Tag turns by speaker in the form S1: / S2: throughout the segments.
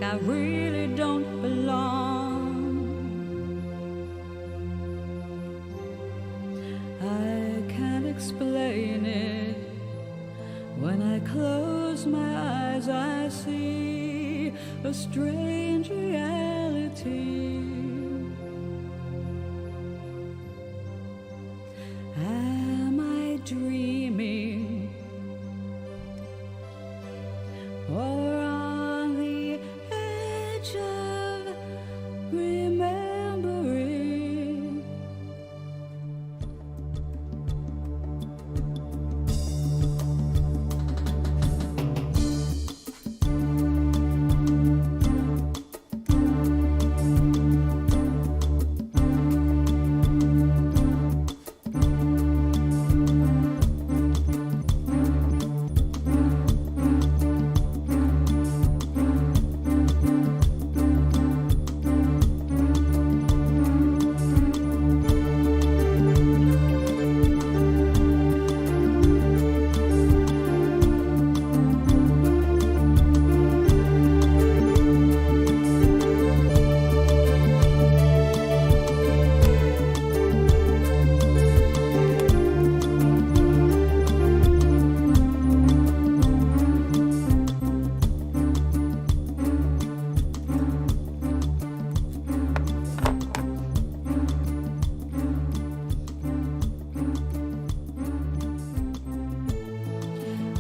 S1: like I really don't belong. I can't explain it. When I close my eyes, I see a strange reality. Am I dreaming? Or on the edge of remembering?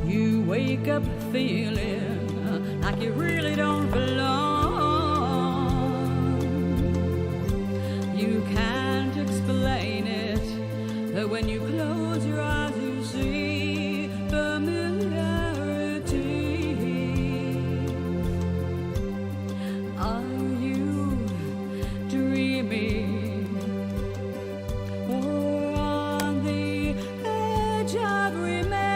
S1: You wake up feeling like you really don't belong. You can't explain it, but when you close your eyes you see familiarity. Are you dreaming? Or on the edge of remembering?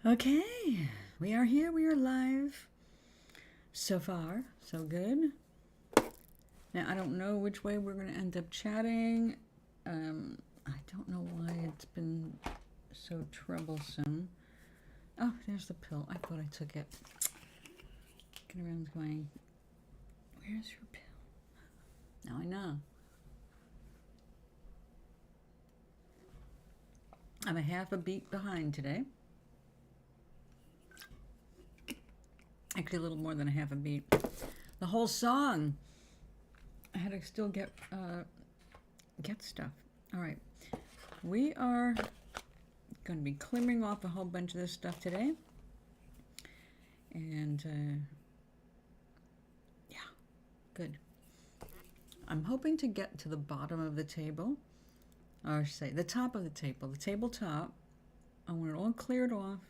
S1: Okay, we are here, we are live. So far, so good. Now, I don't know which way we're going to end up chatting. I don't know why it's been so troublesome. Oh, there's the pill. I thought I took it. Looking around going, where's your pill? Now I know. I'm a half a beat behind today. Actually, a little more than a half a beat. The whole song, I had to still get stuff. All right, we are going to be clearing off a whole bunch of this stuff today, and yeah, good. I'm hoping to get to the bottom of the table, or I should say the top of the tabletop. I want it all cleared off.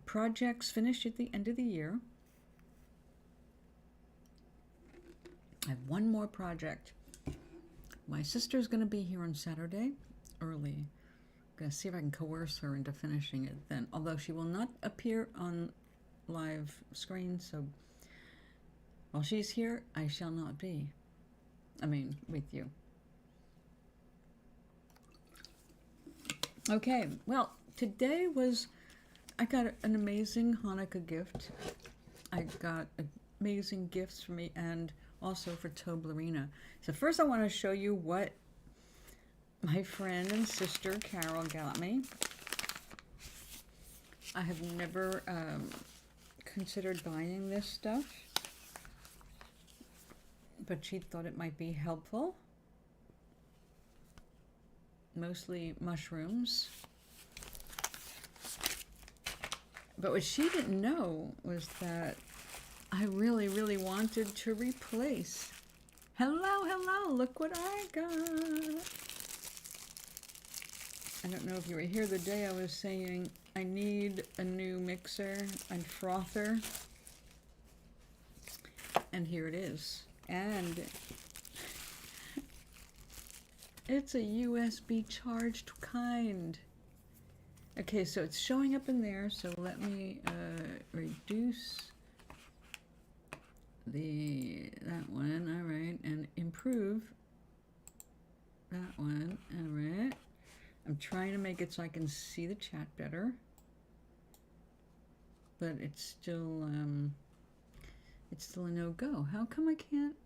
S1: Projects finished at the end of the year. I have one more project. My sister's going to be here on Saturday early. I'm going to see if I can coerce her into finishing it then, although she will not appear on live screen, so while she's here, I shall not be. I mean, with you. Okay, well, today was, I got an amazing Hanukkah gift. I got amazing gifts for me and also for Toeblarina. So first I want to show you what my friend and sister Carol got me. I have never considered buying this stuff, but she thought it might be helpful. Mostly mushrooms. But what she didn't know was that I really, really wanted to replace. Hello, hello, look what I got. I don't know if you were here the day I was saying I need a new mixer and frother. And here it is. And it's a USB charged kind. Okay, so it's showing up in there, so let me reduce that one, all right, and improve that one, all right. I'm trying to make it so I can see the chat better, but it's still a no-go. How come I can't?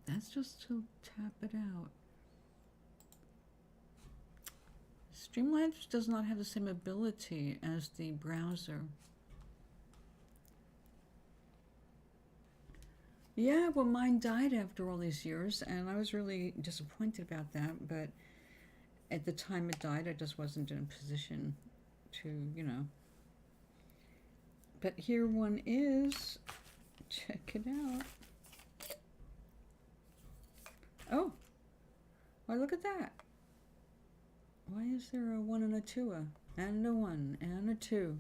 S1: That's just to tap it out. Streamlabs does not have the same ability as the browser. Yeah, well, mine died after all these years, and I was really disappointed about that, but at the time it died, I just wasn't in a position to, you know. But here one is. Check it out. Oh, why, look at that. Why is there a 1 and a 2? And a 1 and a 2.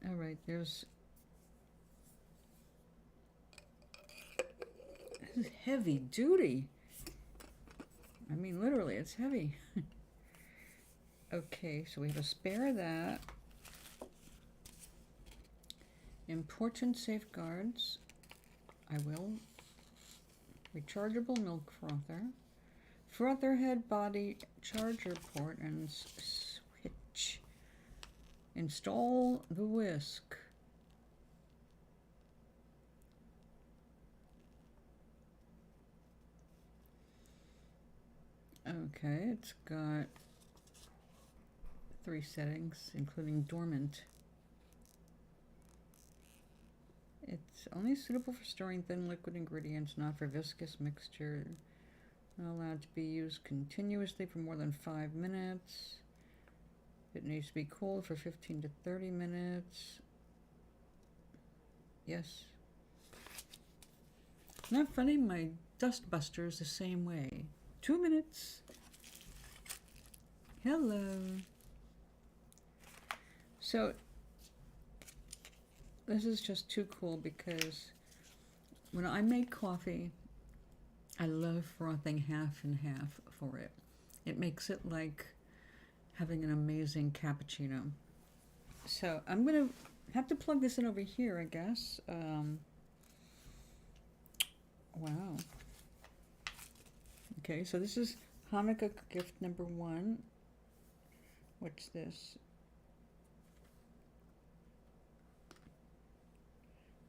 S1: All right, there's... This is heavy duty. I mean, literally, it's heavy. Okay, so we have a spare of that. Important safeguards. I will. Rechargeable milk frother. Frother head body charger port and switch. Install the whisk. Okay, it's got 3 settings, including dormant. It's only suitable for storing thin liquid ingredients, not for viscous mixture. Not allowed to be used continuously for more than 5 minutes. It needs to be cooled for 15 to 30 minutes. Yes. Not funny, my dust buster is the same way. 2 minutes. Hello. So this is just too cool because when I make coffee, I love frothing half and half for it. It makes it like having an amazing cappuccino. So I'm gonna have to plug this in over here, I guess. Wow. Okay, so this is Hanukkah gift number 1. What's this?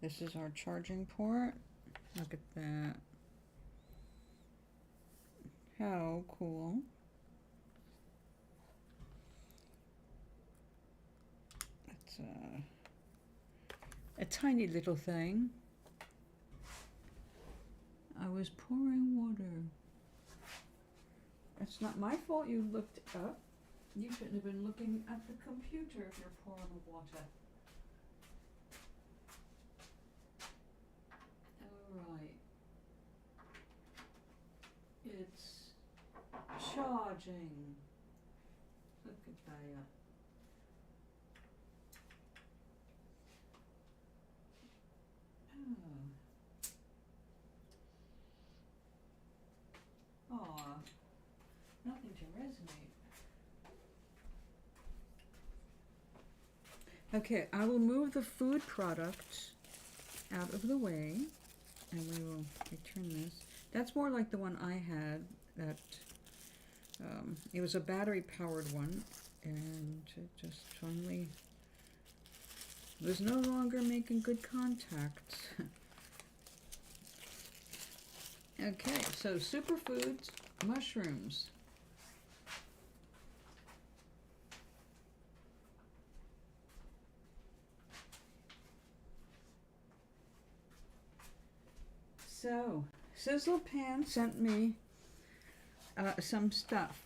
S1: This is our charging port. Look at that. How cool. It's a tiny little thing. I was pouring water. It's not my fault you looked up. You shouldn't have been looking at the computer if you're pouring water. Alright. It's charging. Look at that. Oh. Aw. Nothing to resonate. Okay, I will move the food product out of the way, and we will return this. That's more like the one I had that It was a battery-powered one, and it just finally was no longer making good contact. Okay, so superfoods, mushrooms. So, Sizzle Pan sent me some stuff.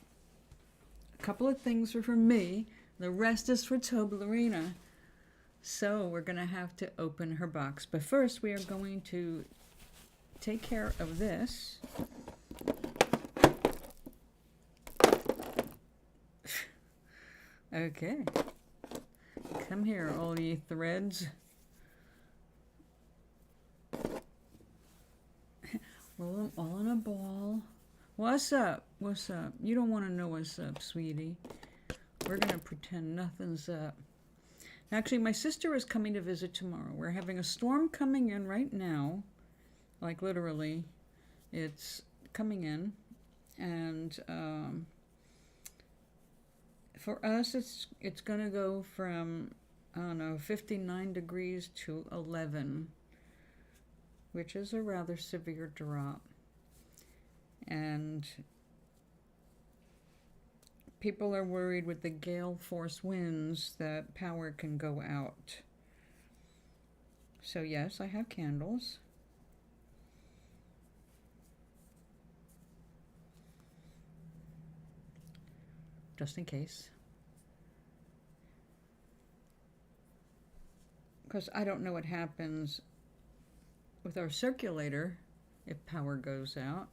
S1: A couple of things are for me. The rest is for Toeblarina. So we're going to have to open her box. But first we are going to take care of this. Okay. Come here, all ye threads. Roll them all in a ball. What's up? What's up? You don't want to know what's up, sweetie. We're going to pretend nothing's up. Actually, my sister is coming to visit tomorrow. We're having a storm coming in right now. Like literally, it's coming in. And for us, it's going to go from, I don't know, 59 degrees to 11, which is a rather severe drop. And people are worried with the gale force winds that power can go out. So yes, I have candles. Just in case. Because I don't know what happens with our circulator if power goes out.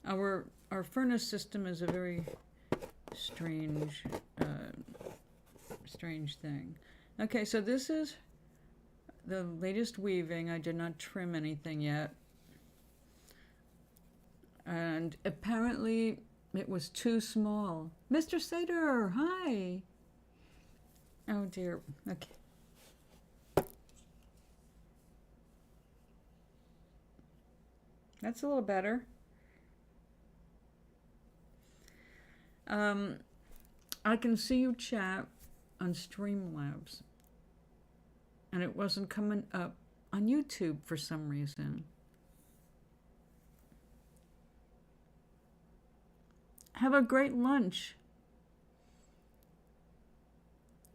S1: Our furnace system is a very strange thing. Okay, so this is the latest weaving. I did not trim anything yet. And apparently it was too small. Mr. Sater, hi. Oh dear, okay. That's a little better. I can see you chat on Streamlabs, and it wasn't coming up on YouTube for some reason. Have a great lunch.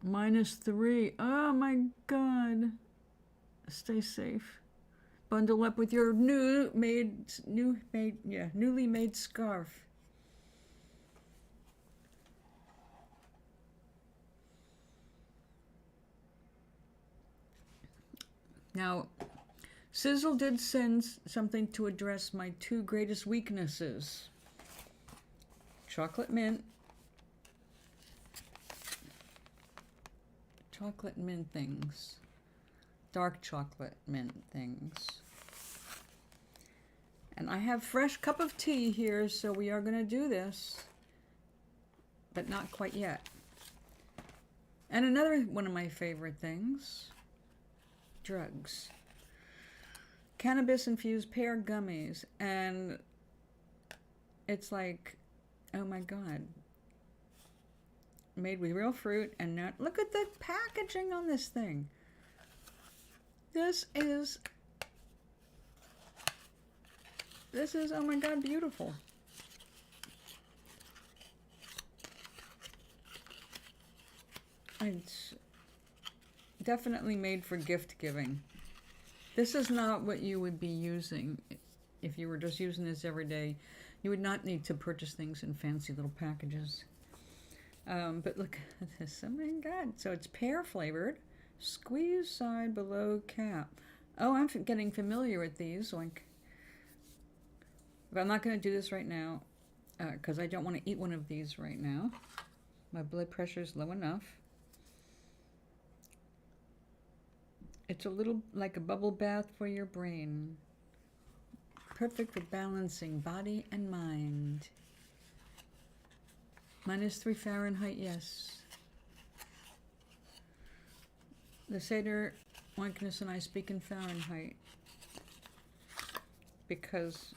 S1: -3. Oh my God. Stay safe. Bundle up with your newly made scarf. Now, Sizzle did send something to address my two greatest weaknesses. Chocolate mint things. Dark chocolate mint things. And I have fresh cup of tea here, so we are going to do this. But not quite yet. And another one of my favorite things. Drugs. Cannabis-infused pear gummies. And it's like, oh my God. Made with real fruit and not... Look at the packaging on this thing. This is, oh my God, beautiful. It's definitely made for gift giving. This is not what you would be using if you were just using this every day. You would not need to purchase things in fancy little packages. But look at this, oh my God. So it's pear flavored, squeeze side below cap. Oh, I'm getting familiar with these. Like, but I'm not going to do this right now because I don't want to eat one of these right now. My blood pressure is low enough. It's a little like a bubble bath for your brain. Perfect for balancing body and mind. -3 Fahrenheit, yes. The Seder, Oinkness, and I speak in Fahrenheit because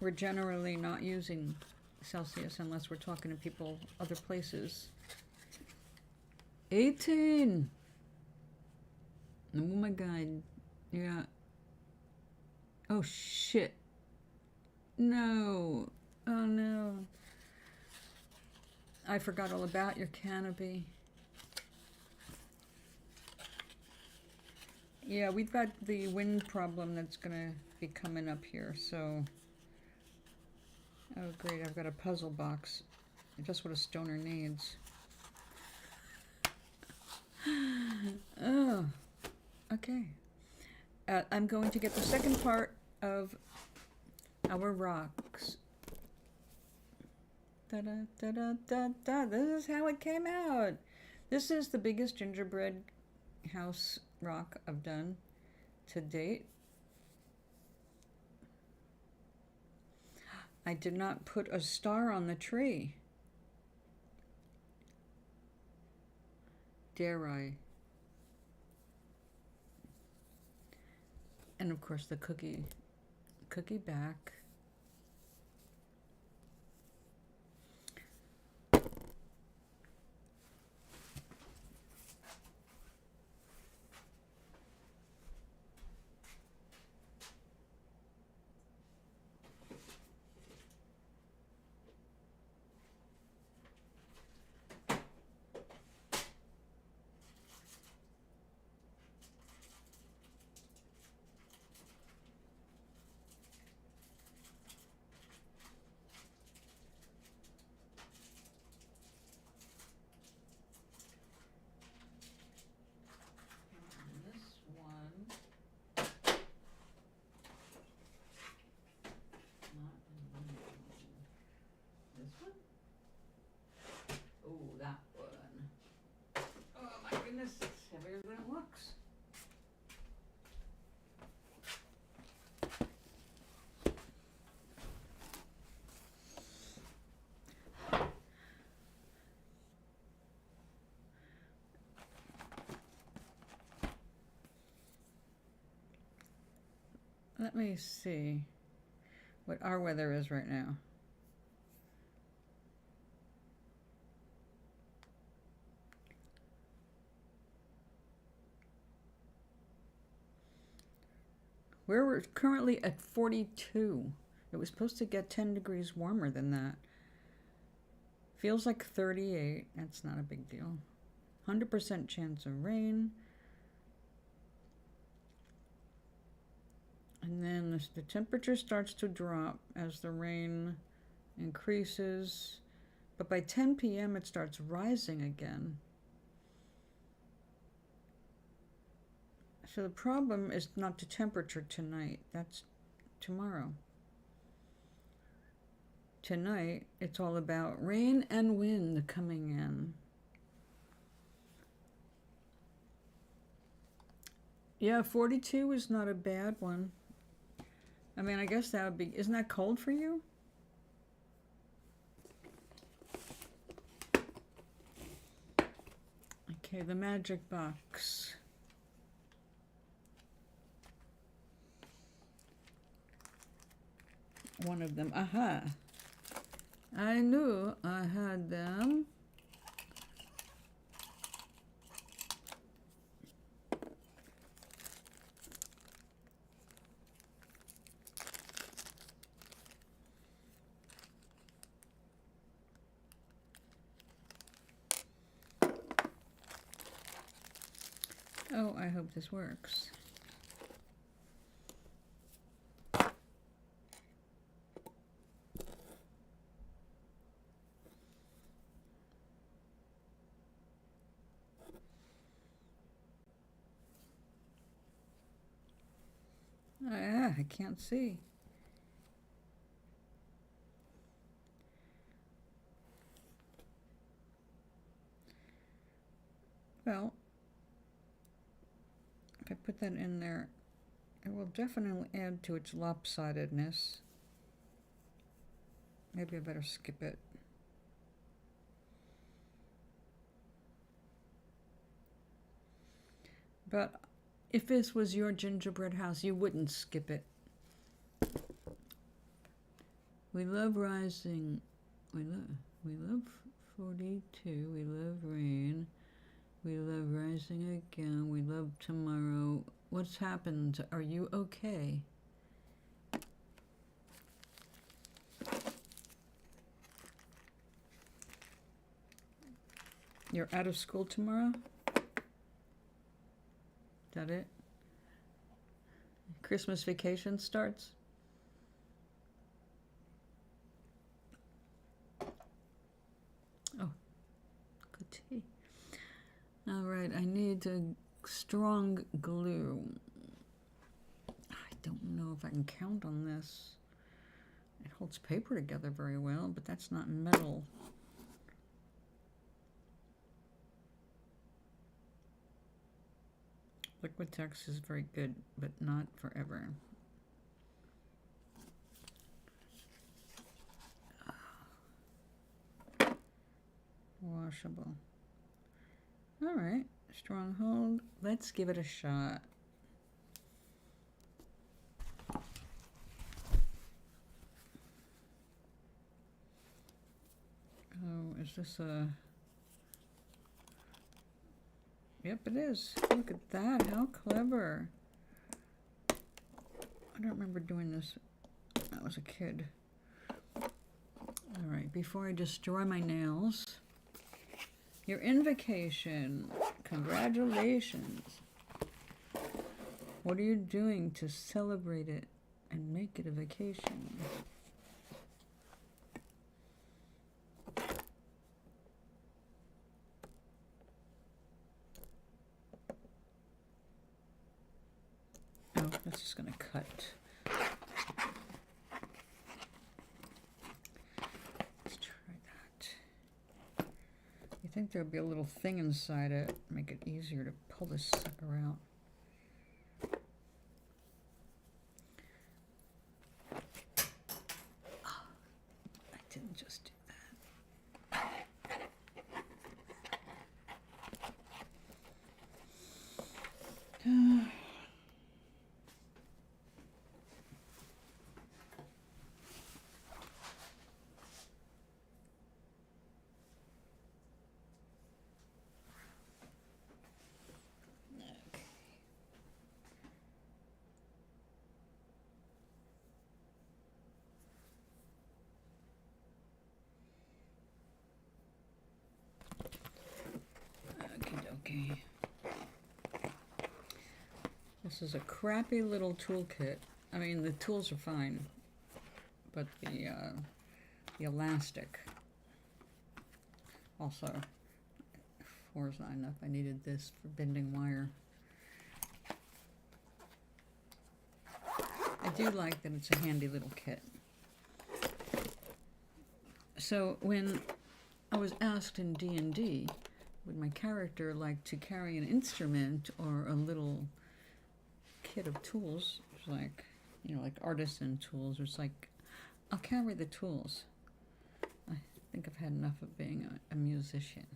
S1: We're generally not using Celsius unless we're talking to people other places. 18! Oh my god. Yeah. Oh shit. No. Oh no. I forgot all about your canopy. Yeah, we've got the wind problem that's gonna be coming up here, so... Oh great, I've got a puzzle box. Just what a stoner needs. Oh, okay. I'm going to get the second part of our rocks. Da-da, da-da, da-da. This is how it came out. This is the biggest gingerbread house rock I've done to date. I did not put a star on the tree. Dare I? And of course the cookie back. It's heavier than it looks. Let me see what our weather is right now. We're currently at 42. It was supposed to get 10 degrees warmer than that. Feels like 38. That's not a big deal. 100% chance of rain. And then the temperature starts to drop as the rain increases. But by 10 p.m. it starts rising again. So the problem is not the temperature tonight. That's tomorrow. Tonight, it's all about rain and wind coming in. Yeah, 42 is not a bad one. I mean, I guess that would be... Isn't that cold for you? Okay, the magic box. One of them. Aha! I knew I had them. Oh, I hope this works. Ah, I can't see. Well, if I put that in there, it will definitely add to its lopsidedness. Maybe I better skip it. But if this was your gingerbread house, you wouldn't skip it. We love rising. We love 42. We love rain. We love rising again. We love tomorrow. What's happened? Are you okay? You're out of school tomorrow? Is that it? Christmas vacation starts? Oh, good tea. All right, I need a strong glue. I don't know if I can count on this. It holds paper together very well, but that's not metal. Liquitex is very good, but not forever. Washable. All right, stronghold. Let's give it a shot. Oh, is this a... Yep, it is. Look at that. How clever. I don't remember doing this when I was a kid. All right, before I destroy my nails, you're in vacation. Congratulations. What are you doing to celebrate it and make it a vacation? Oh, that's just going to cut. Let's try that. You think there'd be a little thing inside it, make it easier to pull this sucker out. Oh, I didn't just do that. Okay. This is a crappy little toolkit. I mean, the tools are fine, but the elastic. Also, 4 is not enough. I needed this for bending wire. I do like that it's a handy little kit. So when I was asked in D&D, would my character like to carry an instrument or a little kit of tools? It's like, you know, like artisan tools. It's like, I'll carry the tools. I think I've had enough of being a musician.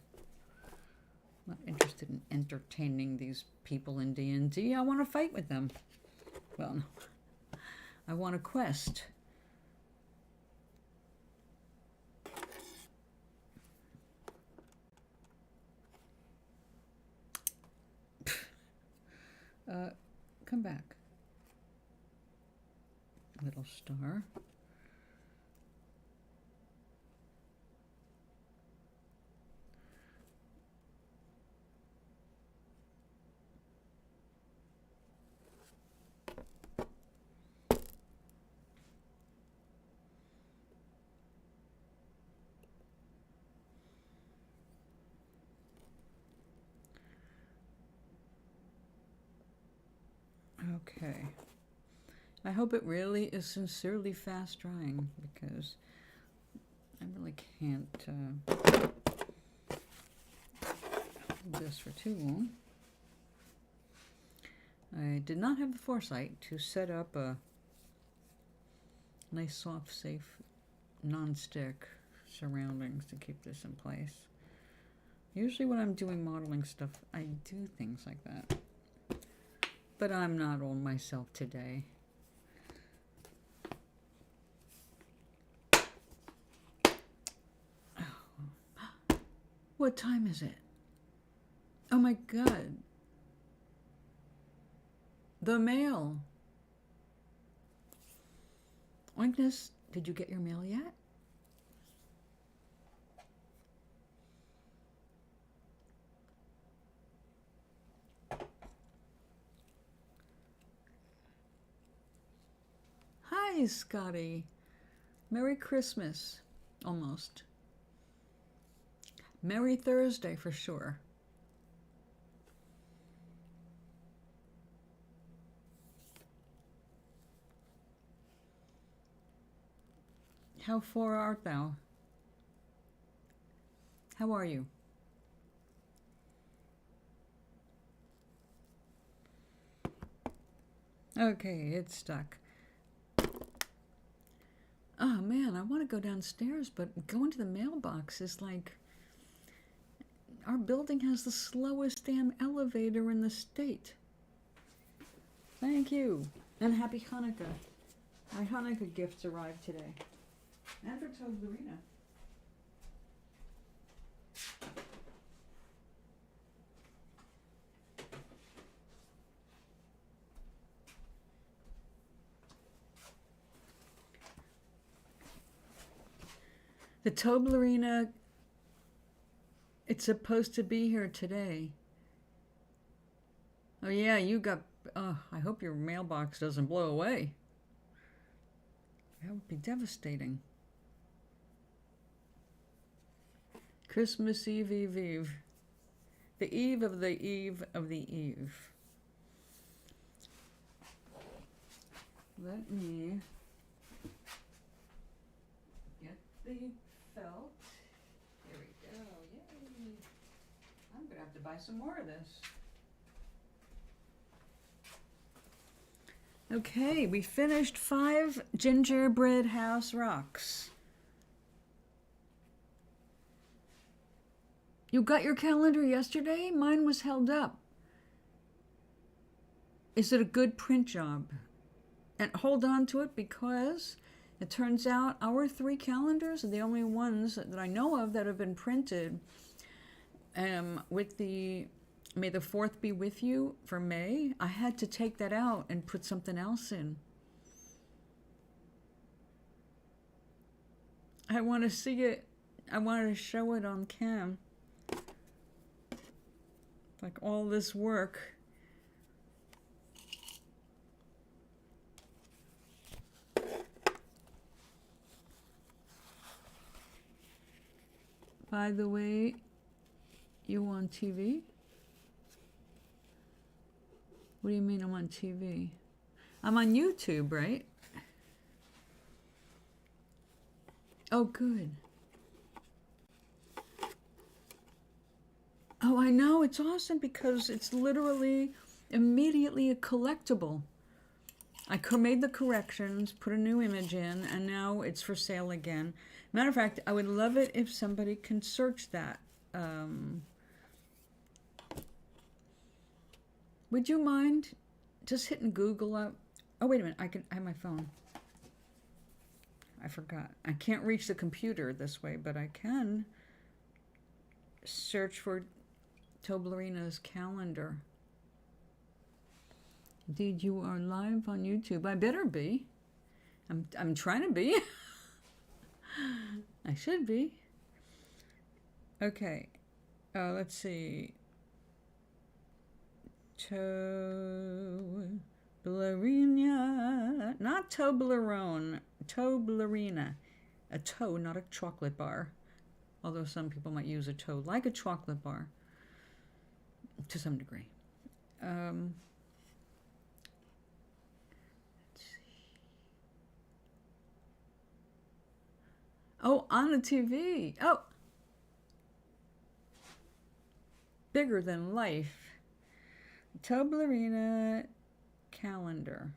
S1: I'm not interested in entertaining these people in D&D. I want to fight with them. Well, no. I want a quest. Come back. Little star. Okay. I hope it really is sincerely fast drying, because I really can't hold this for too long. I did not have the foresight to set up a nice, soft, safe, non-stick surroundings to keep this in place. Usually when I'm doing modeling stuff, I do things like that. But I'm not on myself today. What time is it? Oh my God. The mail. Oinkness, did you get your mail yet? Hi, Scotty. Merry Christmas. Almost. Merry Thursday for sure. How far art thou? How are you? Okay, it's stuck. Oh man, I want to go downstairs, but going to the mailbox is like... Our building has the slowest damn elevator in the state. Thank you. And happy Hanukkah. My Hanukkah gifts arrived today. And for Toeblarina. The Toeblarina, it's supposed to be here today. Oh yeah, you got, I hope your mailbox doesn't blow away. That would be devastating. Christmas Eve, Eve, Eve. The eve of the eve of the eve. Let me get the felt. Here we go. Yay. I'm going to have to buy some more of this. Okay, we finished 5 gingerbread house rocks. You got your calendar yesterday? Mine was held up. Is it a good print job? And hold on to it because it turns out our 3 calendars are the only ones that I know of that have been printed with the May the 4th be with you for May. I had to take that out and put something else in. I want to see it. I want to show it on cam. Like all this work. By the way, you on TV? What do you mean I'm on TV? I'm on YouTube, right? Oh, good. Oh, I know. It's awesome because it's literally immediately a collectible. I made the corrections, put a new image in, and now it's for sale again. Matter of fact, I would love it if somebody can search that. Would you mind just hitting Google up? Oh, wait a minute. I have my phone. I forgot. I can't reach the computer this way, but I can search for Toeblarina's calendar. Indeed, you are live on YouTube. I better be. I'm trying to be. I should be. Okay. Let's see. Toeblarina. Not Toblerone. Toeblarina. A toe, not a chocolate bar. Although some people might use a toe like a chocolate bar. To some degree. Let's see. Oh, on the TV. Oh. Bigger than life. Toeblarina calendar.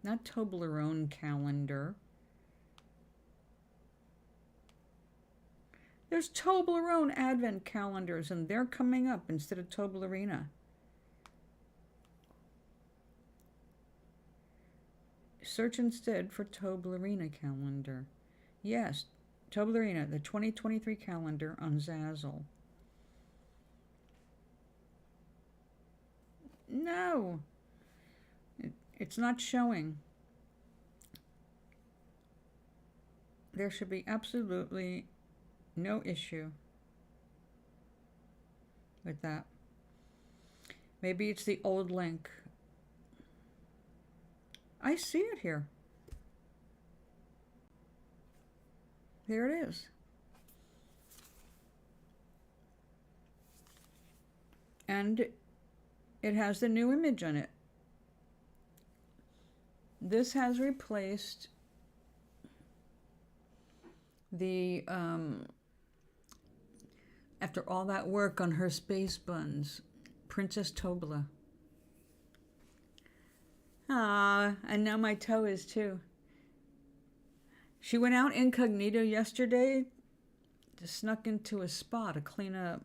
S1: Not Toblerone calendar. There's Toeblarone advent calendars and they're coming up instead of Toeblarina. Search instead for Toeblarina calendar. Yes, Toeblarina, the 2023 calendar on Zazzle. No, it's not showing. There should be absolutely no issue with that. Maybe it's the old link. I see it here. There it is. And it has the new image on it. This has replaced the, after all that work on her space buns, Princess Tobla. Ah, and now my toe is too. She went out incognito yesterday, just snuck into a spa to clean up.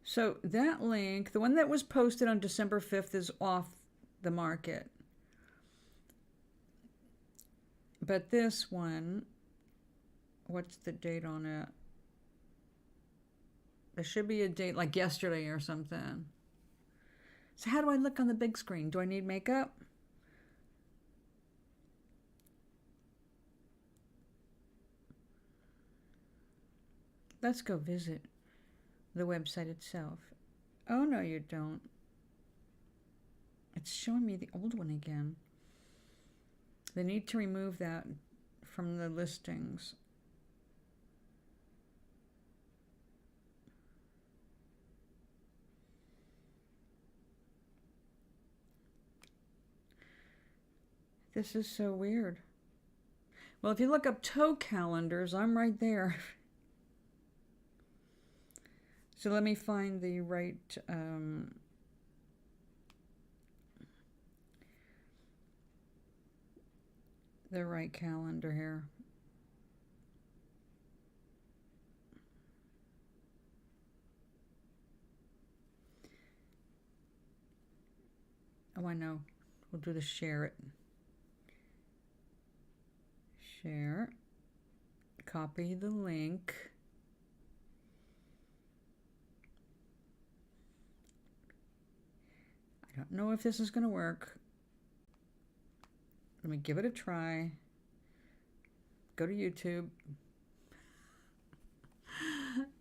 S1: So that link, the one that was posted on December 5th, is off the market. But this one, what's the date on it? There should be a date like yesterday or something. So how do I look on the big screen? Do I need makeup? Let's go visit the website itself. Oh, no, you don't. It's showing me the old one again. They need to remove that from the listings. This is so weird. Well, if you look up toe calendars, I'm right there. So let me find the right calendar here. Oh, I know. We'll do the share it. Share. Copy the link. I don't know if this is going to work. Let me give it a try. Go to YouTube.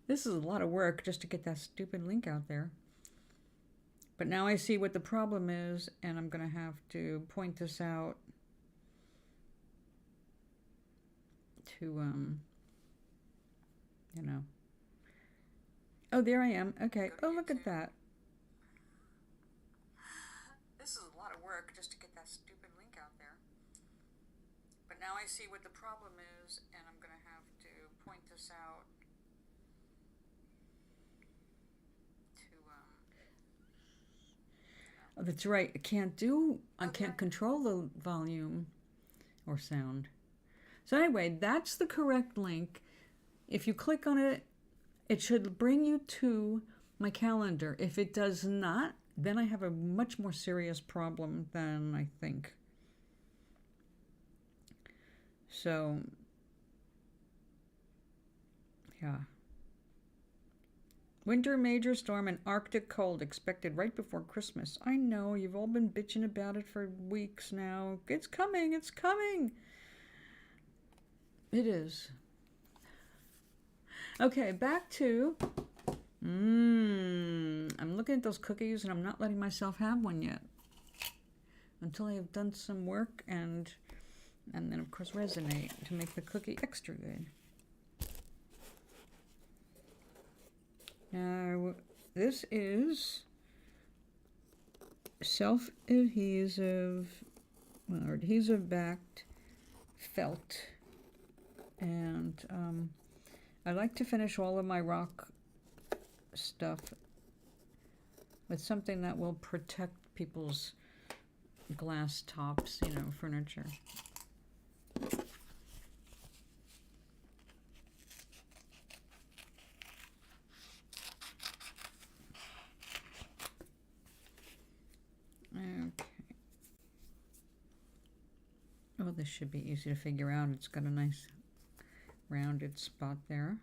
S1: This is a lot of work just to get that stupid link out there. But now I see what the problem is, and I'm going to have to point this out to, you know. Oh, there I am. Okay. Oh, look at that. This is a lot of work just to get that stupid link out there. But now I see what the problem is, and I'm going to have to point this out to, Oh, that's right. I can't control the volume or sound. So anyway, that's the correct link. If you click on it, it should bring you to my calendar. If it does not, then I have a much more serious problem than I think. So, yeah. Winter major storm and Arctic cold expected right before Christmas. I know, you've all been bitching about it for weeks now. It's coming, it's coming. It is. Okay, back to... I'm looking at those cookies and I'm not letting myself have one yet. Until I have done some work and then of course resonate to make the cookie extra good. Now, this is self-adhesive, or adhesive-backed felt. And I like to finish all of my rock stuff with something that will protect people's glass tops, you know, furniture. Okay. Oh, Oh, this should be easy to figure out. It's got a nice rounded spot there.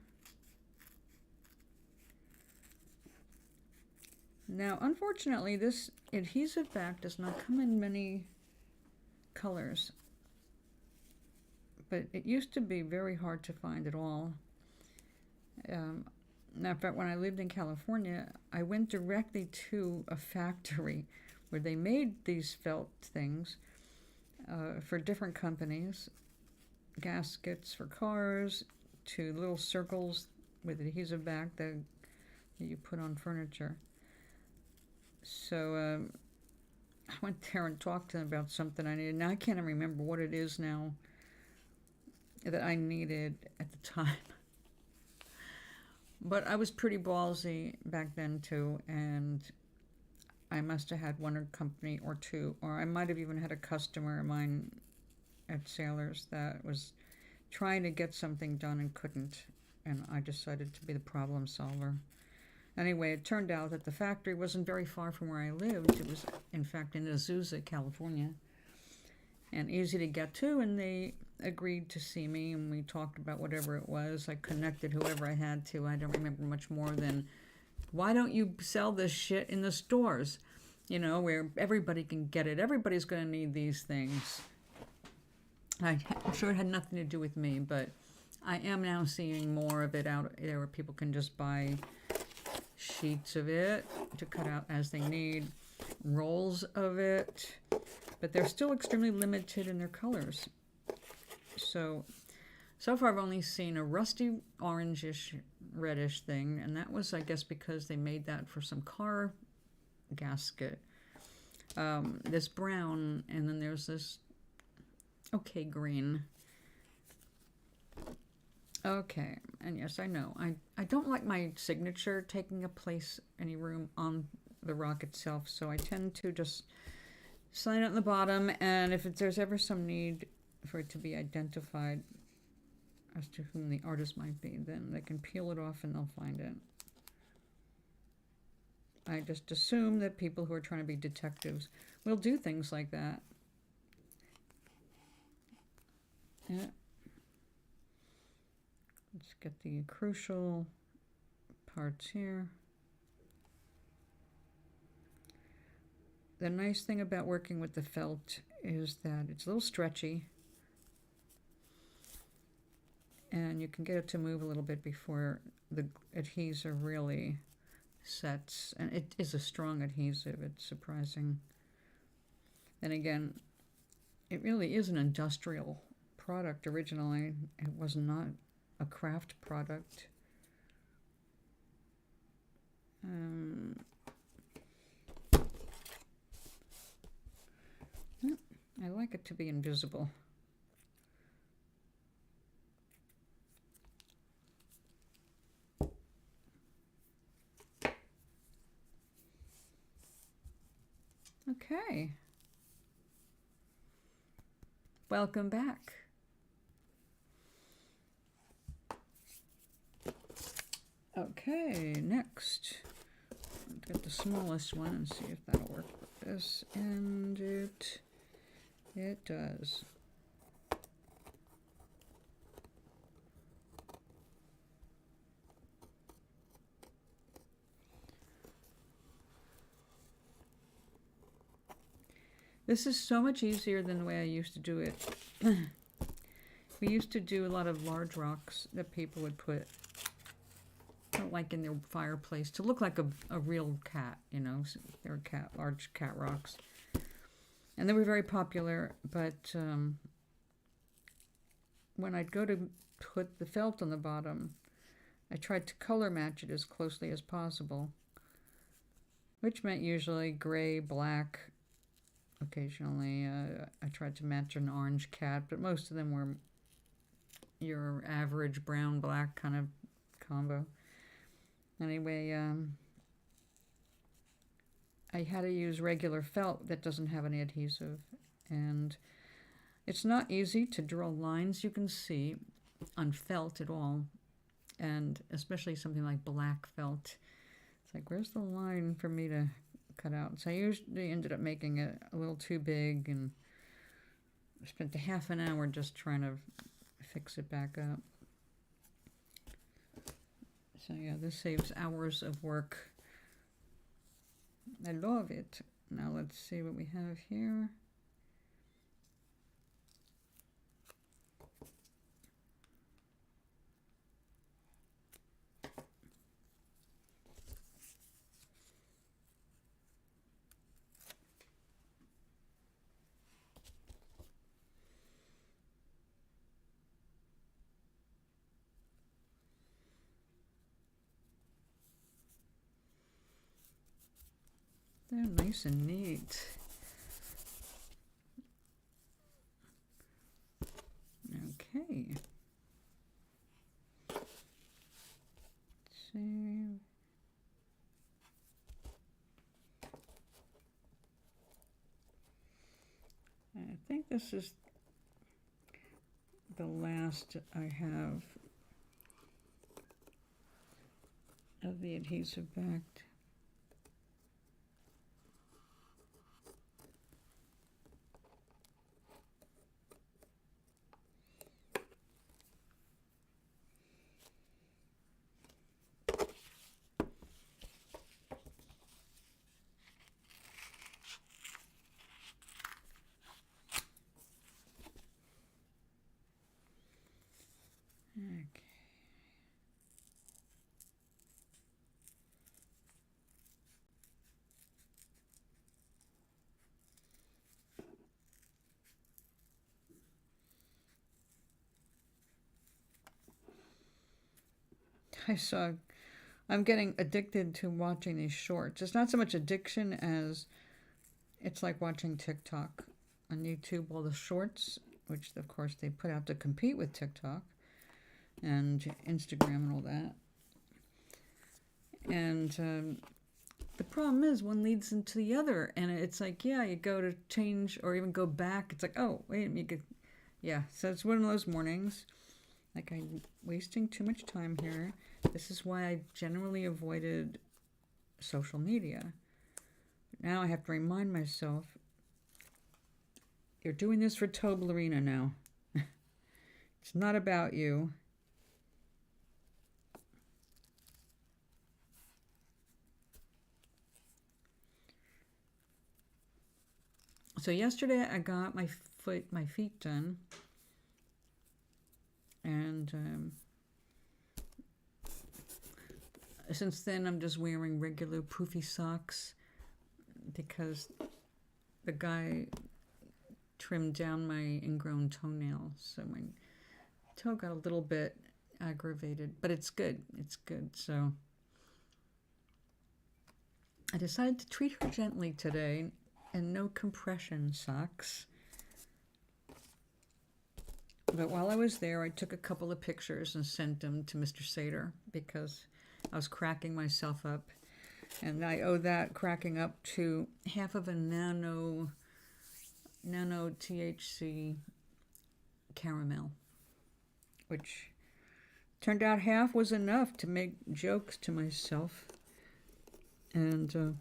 S1: Now, unfortunately, this adhesive back does not come in many colors, but it used to be very hard to find at all. Now, in fact, when I lived in California, I went directly to a factory where they made these felt things for different companies, gaskets for cars, to little circles with adhesive back that you put on furniture. So I went there and talked to them about something I needed. Now I can't even remember what it is now that I needed at the time. But I was pretty ballsy back then too, and I must have had one company or two, or I might have even had a customer of mine at Sailors that was trying to get something done and couldn't, and I decided to be the problem solver. Anyway, it turned out that the factory wasn't very far from where I lived. It was, in fact, in Azusa, California, and easy to get to, and they agreed to see me, and we talked about whatever it was. I connected whoever I had to. I don't remember much more than, why don't you sell this shit in the stores? You know, where everybody can get it. Everybody's going to need these things. I'm sure it had nothing to do with me, but I am now seeing more of it out there where people can just buy sheets of it to cut out as they need, rolls of it, but they're still extremely limited in their colors. So far I've only seen a rusty orangish reddish thing, and that was, I guess, because they made that for some car gasket. This brown, and then there's this okay green. Okay, and yes, I know. I don't like my signature taking a place, any room on the rock itself, so I tend to just sign it on the bottom, and if there's ever some need for it to be identified as to whom the artist might be, then they can peel it off and they'll find it. I just assume that people who are trying to be detectives will do things like that. Yeah. Let's get the crucial parts here. The nice thing about working with the felt is that it's a little stretchy, and you can get it to move a little bit before the adhesive really sets. And it is a strong adhesive, it's surprising. And again, it really is an industrial product originally. It was not a craft product. I like it to be invisible. Okay. Welcome back. Okay, next, let's get the smallest one and see if that'll work with this, and it does. This is so much easier than the way I used to do it. We used to do a lot of large rocks that people would put like in their fireplace to look like a real cat, you know. So they were large cat rocks. And they were very popular, but when I'd go to put the felt on the bottom, I tried to color match it as closely as possible, which meant usually gray, black. Occasionally, I tried to match an orange cat, but most of them were your average brown-black kind of combo. Anyway, I had to use regular felt that doesn't have any adhesive, and it's not easy to draw lines you can see on felt at all, and especially something like black felt. It's like, where's the line for me to cut out? So I usually ended up making it a little too big, and I spent a half an hour just trying to fix it back up. So yeah, this saves hours of work. I love it. Now let's see what we have here. They're nice and neat. Okay. Let's see. I think this is the last I have of the adhesive backed. Okay. I'm getting addicted to watching these shorts. It's not so much addiction as it's like watching TikTok on YouTube, all the shorts, which of course they put out to compete with TikTok and Instagram and all that. And the problem is one leads into the other, and it's like, yeah, you go to change or even go back. It's like, oh, wait, you could, yeah. So it's one of those mornings. Like, I'm wasting too much time here. This is why I generally avoided social media. Now I have to remind myself, you're doing this for Toeblarina now. It's not about you. So yesterday I got my feet done, and since then I'm just wearing regular poofy socks because the guy trimmed down my ingrown toenail, so my toe got a little bit aggravated, but it's good. It's good. So I decided to treat her gently today, and no compression socks. But while I was there, I took a couple of pictures and sent them to Mr. Sater because I was cracking myself up. And I owe that cracking up to half of a nano THC caramel, which turned out half was enough to make jokes to myself. And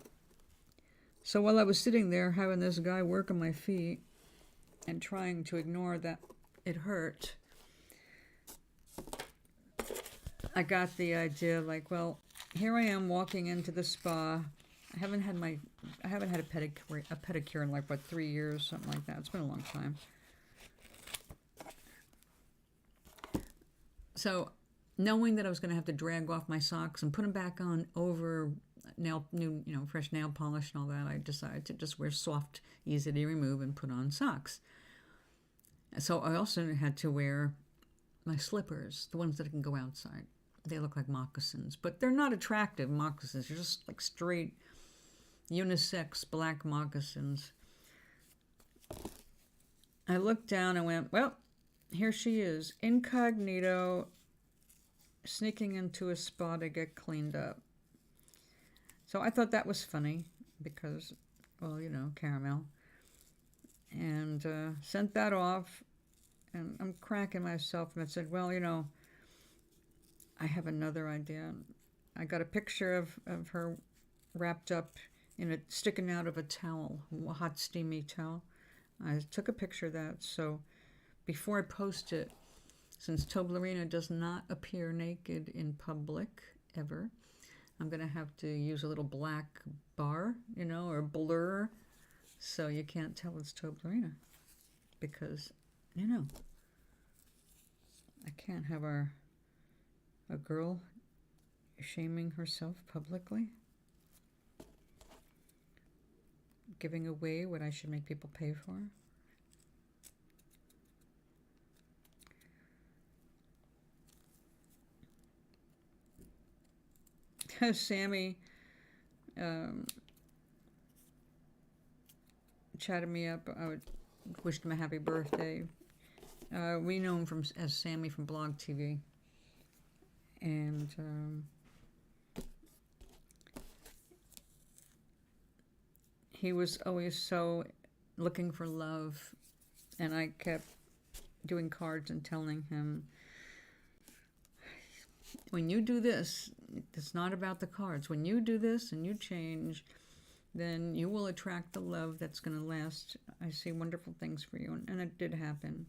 S1: so while I was sitting there having this guy work on my feet and trying to ignore that it hurt, I got the idea, like, well, here I am walking into the spa. I haven't had a pedicure in like, what, 3 years, something like that. It's been a long time. So knowing that I was going to have to drag off my socks and put them back on over fresh nail polish and all that, I decided to just wear soft, easy to remove and put on socks. So I also had to wear my slippers, the ones that can go outside. They look like moccasins, but they're not attractive moccasins. They're just like straight unisex black moccasins. I looked down and went, well, here she is, incognito, sneaking into a spa to get cleaned up. So I thought that was funny because, well, caramel. And sent that off, and I'm cracking myself, and I said, well, I have another idea. I got a picture of her wrapped up in sticking out of a towel, a hot, steamy towel. I took a picture of that, so before I post it, since Toeblarina does not appear naked in public ever, I'm going to have to use a little black bar, you know, or blur, so you can't tell it's Toeblarina. Because, you know, I can't have a girl shaming herself publicly, giving away what I should make people pay for. Sammy chatted me up. I wished him a happy birthday. We know him as Sammy from Blog TV. And he was always so looking for love. And I kept doing cards and telling him, when you do this, it's not about the cards. When you do this and you change, then you will attract the love that's going to last. I see wonderful things for you. And it did happen.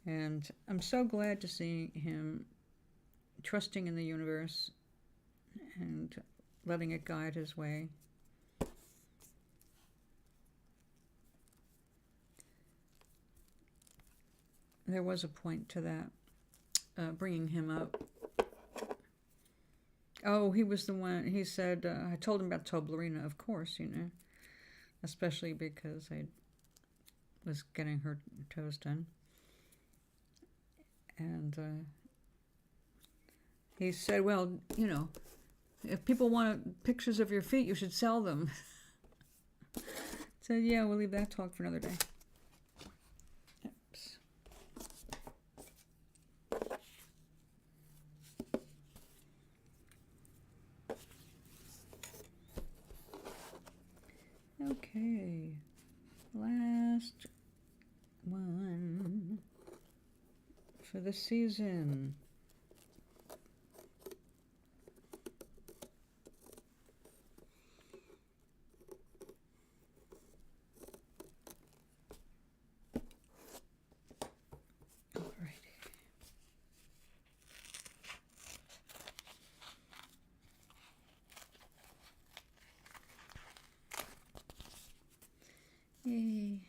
S1: And I'm so glad to see him trusting in the universe and letting it guide his way. There was a point to that, bringing him up. Oh, he was the one, he said, I told him about Toeblarina, of course, you know, especially because I was getting her toes done. And he said, well, you know, if people want pictures of your feet, you should sell them. I said, yeah, we'll leave that talk for another day. Oops. Okay, last one for the season. Yay.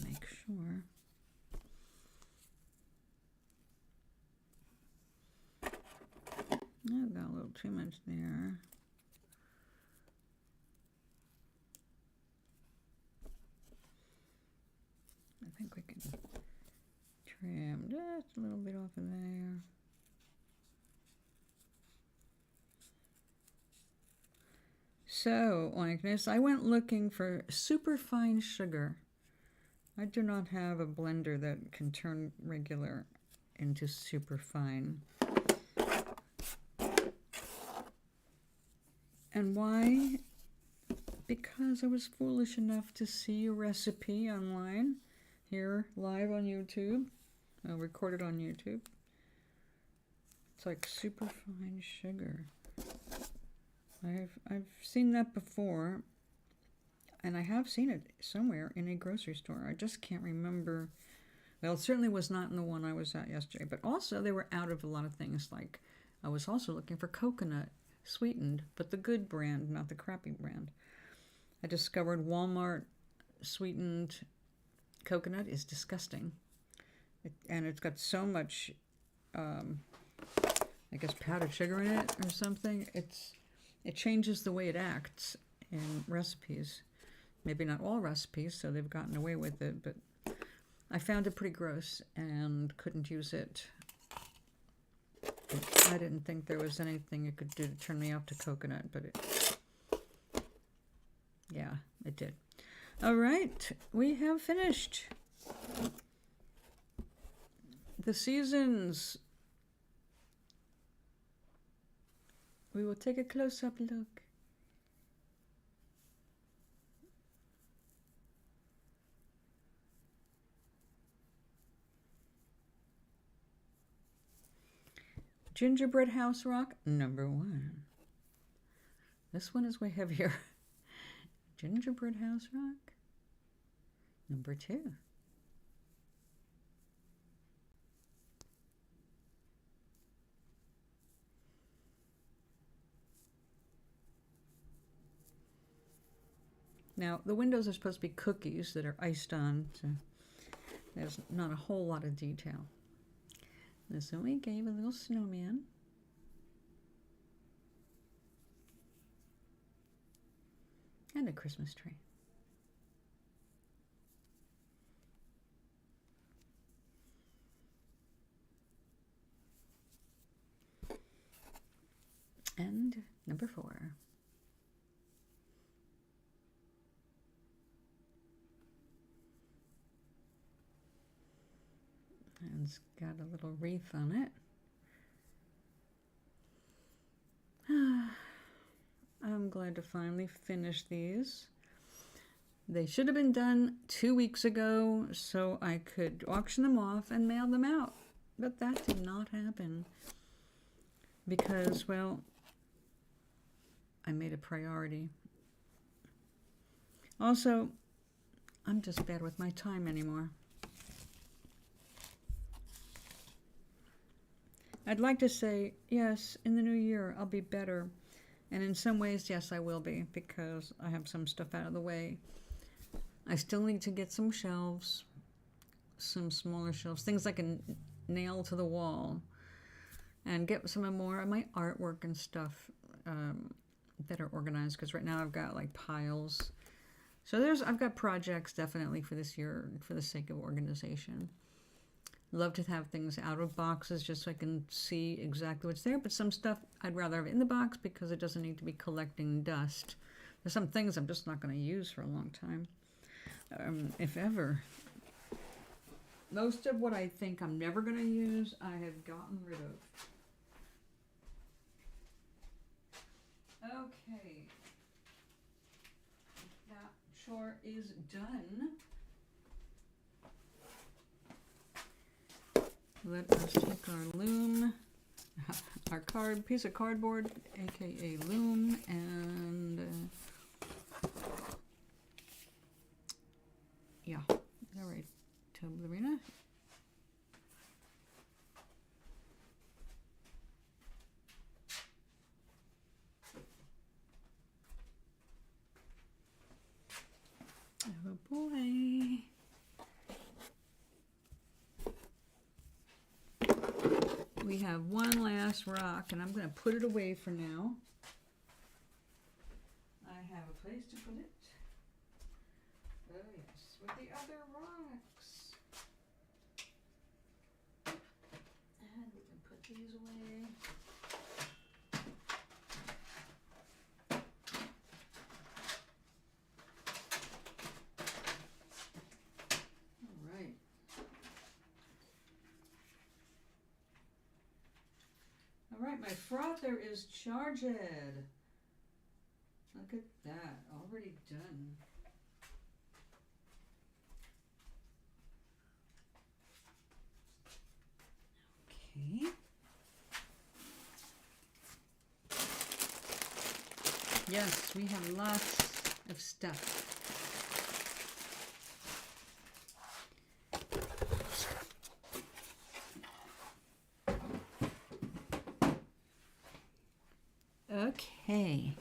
S1: Make sure. I've got a little too much there. I think we can trim just a little bit off of there. So, like this, I went looking for super fine sugar. I do not have a blender that can turn regular into super fine. And why? Because I was foolish enough to see a recipe online, here live on YouTube. I'll record it on YouTube. It's like super fine sugar. I've seen that before, and I have seen it somewhere in a grocery store. I just can't remember. Well, it certainly was not in the one I was at yesterday, but also they were out of a lot of things. Like I was also looking for coconut sweetened, but the good brand, not the crappy brand. I discovered Walmart sweetened coconut is disgusting. And it's got so much, I guess, powdered sugar in it or something. It changes the way it acts in recipes. Maybe not all recipes, so they've gotten away with it, but I found it pretty gross and couldn't use it. I didn't think there was anything it could do to turn me off to coconut, but yeah, it did. All right, we have finished. The seasons. We will take a close-up look. Gingerbread house rock, number 1. This one is way heavier. Gingerbread house rock, number 2. Now, the windows are supposed to be cookies that are iced on, so there's not a whole lot of detail. This one we gave a little snowman. And a Christmas tree. And number 4. And it's got a little wreath on it. I'm glad to finally finish these. They should have been done 2 weeks ago so I could auction them off and mail them out. But that did not happen because, well, I made a priority. Also, I'm just bad with my time anymore. I'd like to say, yes, in the new year, I'll be better. And in some ways, yes, I will be, because I have some stuff out of the way. I still need to get some shelves, some smaller shelves, things I can nail to the wall, and get some more of my artwork and stuff better organized, because right now I've got like piles. So I've got projects definitely for this year for the sake of organization. Love to have things out of boxes just so I can see exactly what's there, but some stuff I'd rather have in the box because it doesn't need to be collecting dust. There's some things I'm just not going to use for a long time, if ever. Most of what I think I'm never going to use, I have gotten rid of. Okay. That chore is done. Let us take our loom, our piece of cardboard, aka loom, and yeah, all right, Toeblarina. Oh boy. We have one last rock, and I'm going to put it away for now. I have a place to put it. Oh yes, with the other rocks. And we can put these away. All right, my frother is charged. Look at that, already done. Okay. Yes, we have lots of stuff. Okay,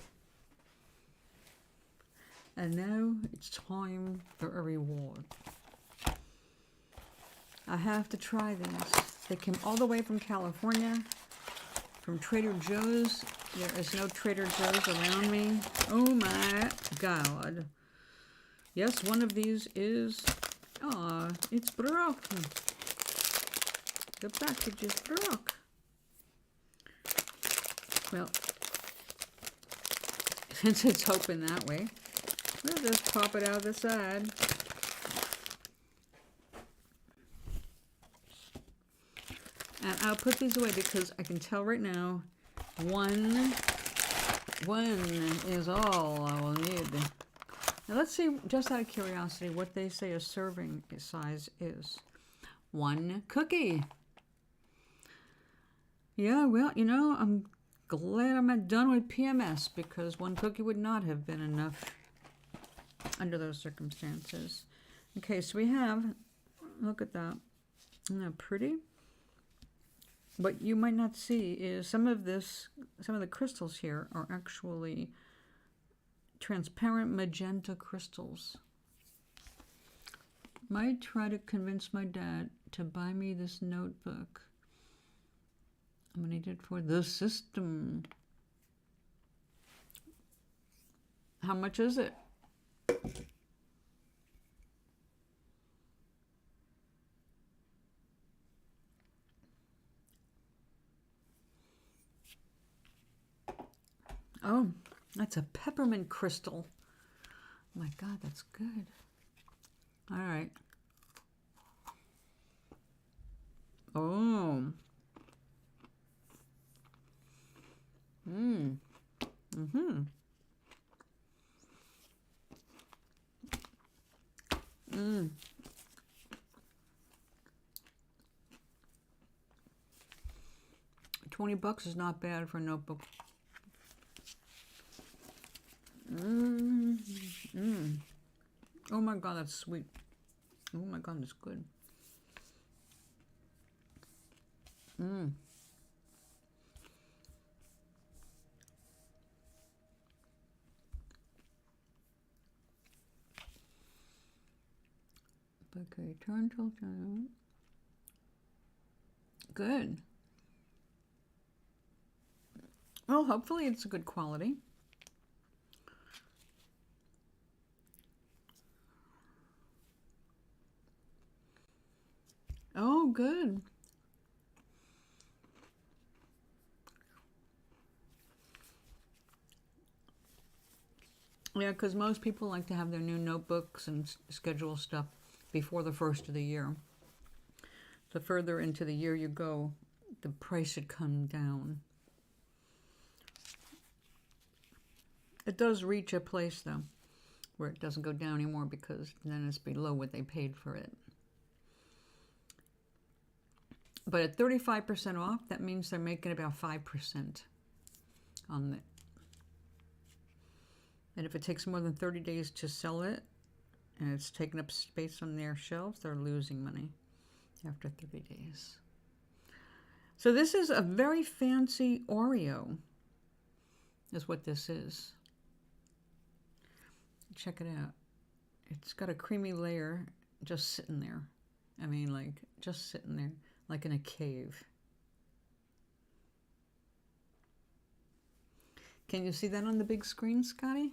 S1: and now it's time for a reward. I have to try these. They came all the way from California, from Trader Joe's. There is no Trader Joe's around me. Oh my God. Yes, one of these is, it's broken. The package is broke. Well, since it's open that way, we'll just pop it out the side. And I'll put these away because I can tell right now one is all I will need. Now let's see, just out of curiosity, what they say a serving size is. 1 cookie. Yeah, well, you know, I'm glad I'm not done with PMS because 1 cookie would not have been enough under those circumstances. Okay, so we have, look at that. Isn't that pretty? What you might not see is some of the crystals here are actually transparent magenta crystals. Might try to convince my dad to buy me this notebook. I'm gonna need it for the system. How much is it? Oh, that's a peppermint crystal. Oh my God, that's good. All right. Oh. Mm-hmm. 20 bucks is not bad for a notebook. Oh my God, that's sweet. Oh my God, that's good. Okay, turn till turn. Good. Well, hopefully it's a good quality. Oh, good. Yeah, because most people like to have their new notebooks and schedule stuff before the first of the year. The further into the year you go, the price should come down. It does reach a place, though, where it doesn't go down anymore because then it's below what they paid for it. But at 35% off, that means they're making about 5% on it. And if it takes more than 30 days to sell it, and it's taking up space on their shelves, they're losing money after 30 days. So this is a very fancy Oreo, is what this is. Check it out. It's got a creamy layer just sitting there. I mean, like, just sitting there, like in a cave. Can you see that on the big screen, Scotty?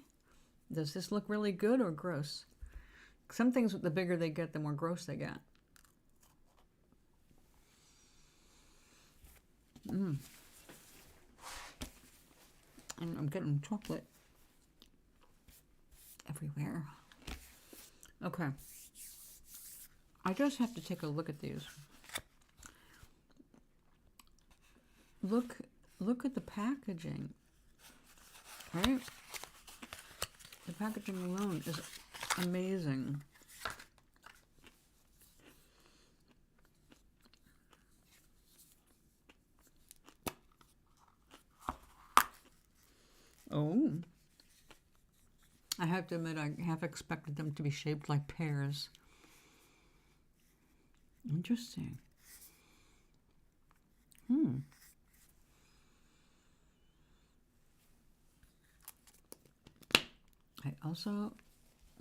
S1: Does this look really good or gross? Some things, the bigger they get, the more gross they get. And I'm getting chocolate everywhere. Okay. I just have to take a look at these. Look at the packaging, right? The packaging alone is amazing. Oh. I have to admit, I half expected them to be shaped like pears. Interesting. I also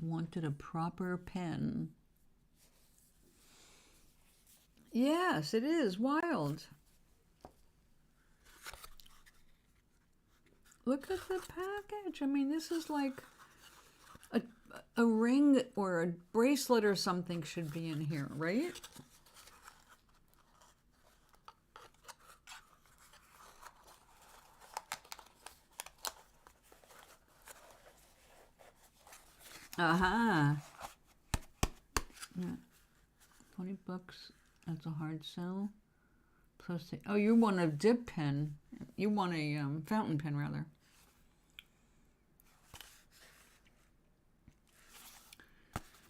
S1: wanted a proper pen. Yes, it is wild. Look at the package. I mean, this is like a ring or a bracelet or something should be in here, right? Aha. Yeah. 20 bucks. That's a hard sell. Plus, oh, you want a dip pen. You want a fountain pen, rather.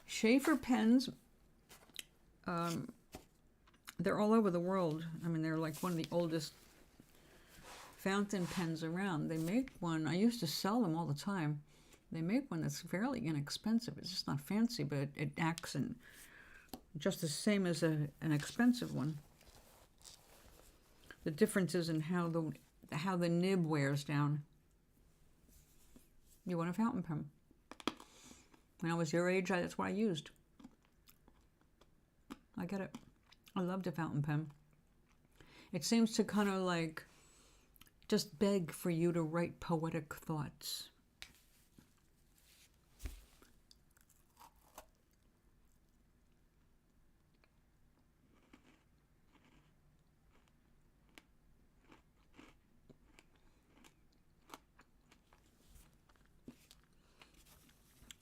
S1: Schaefer pens, they're all over the world. I mean, they're like one of the oldest fountain pens around. They make one, I used to sell them all the time. They make one that's fairly inexpensive. It's just not fancy, but it acts in just the same as an expensive one. The difference is in how the nib wears down. You want a fountain pen. When I was your age, that's what I used. I get it. I loved a fountain pen. It seems to kind of like just beg for you to write poetic thoughts.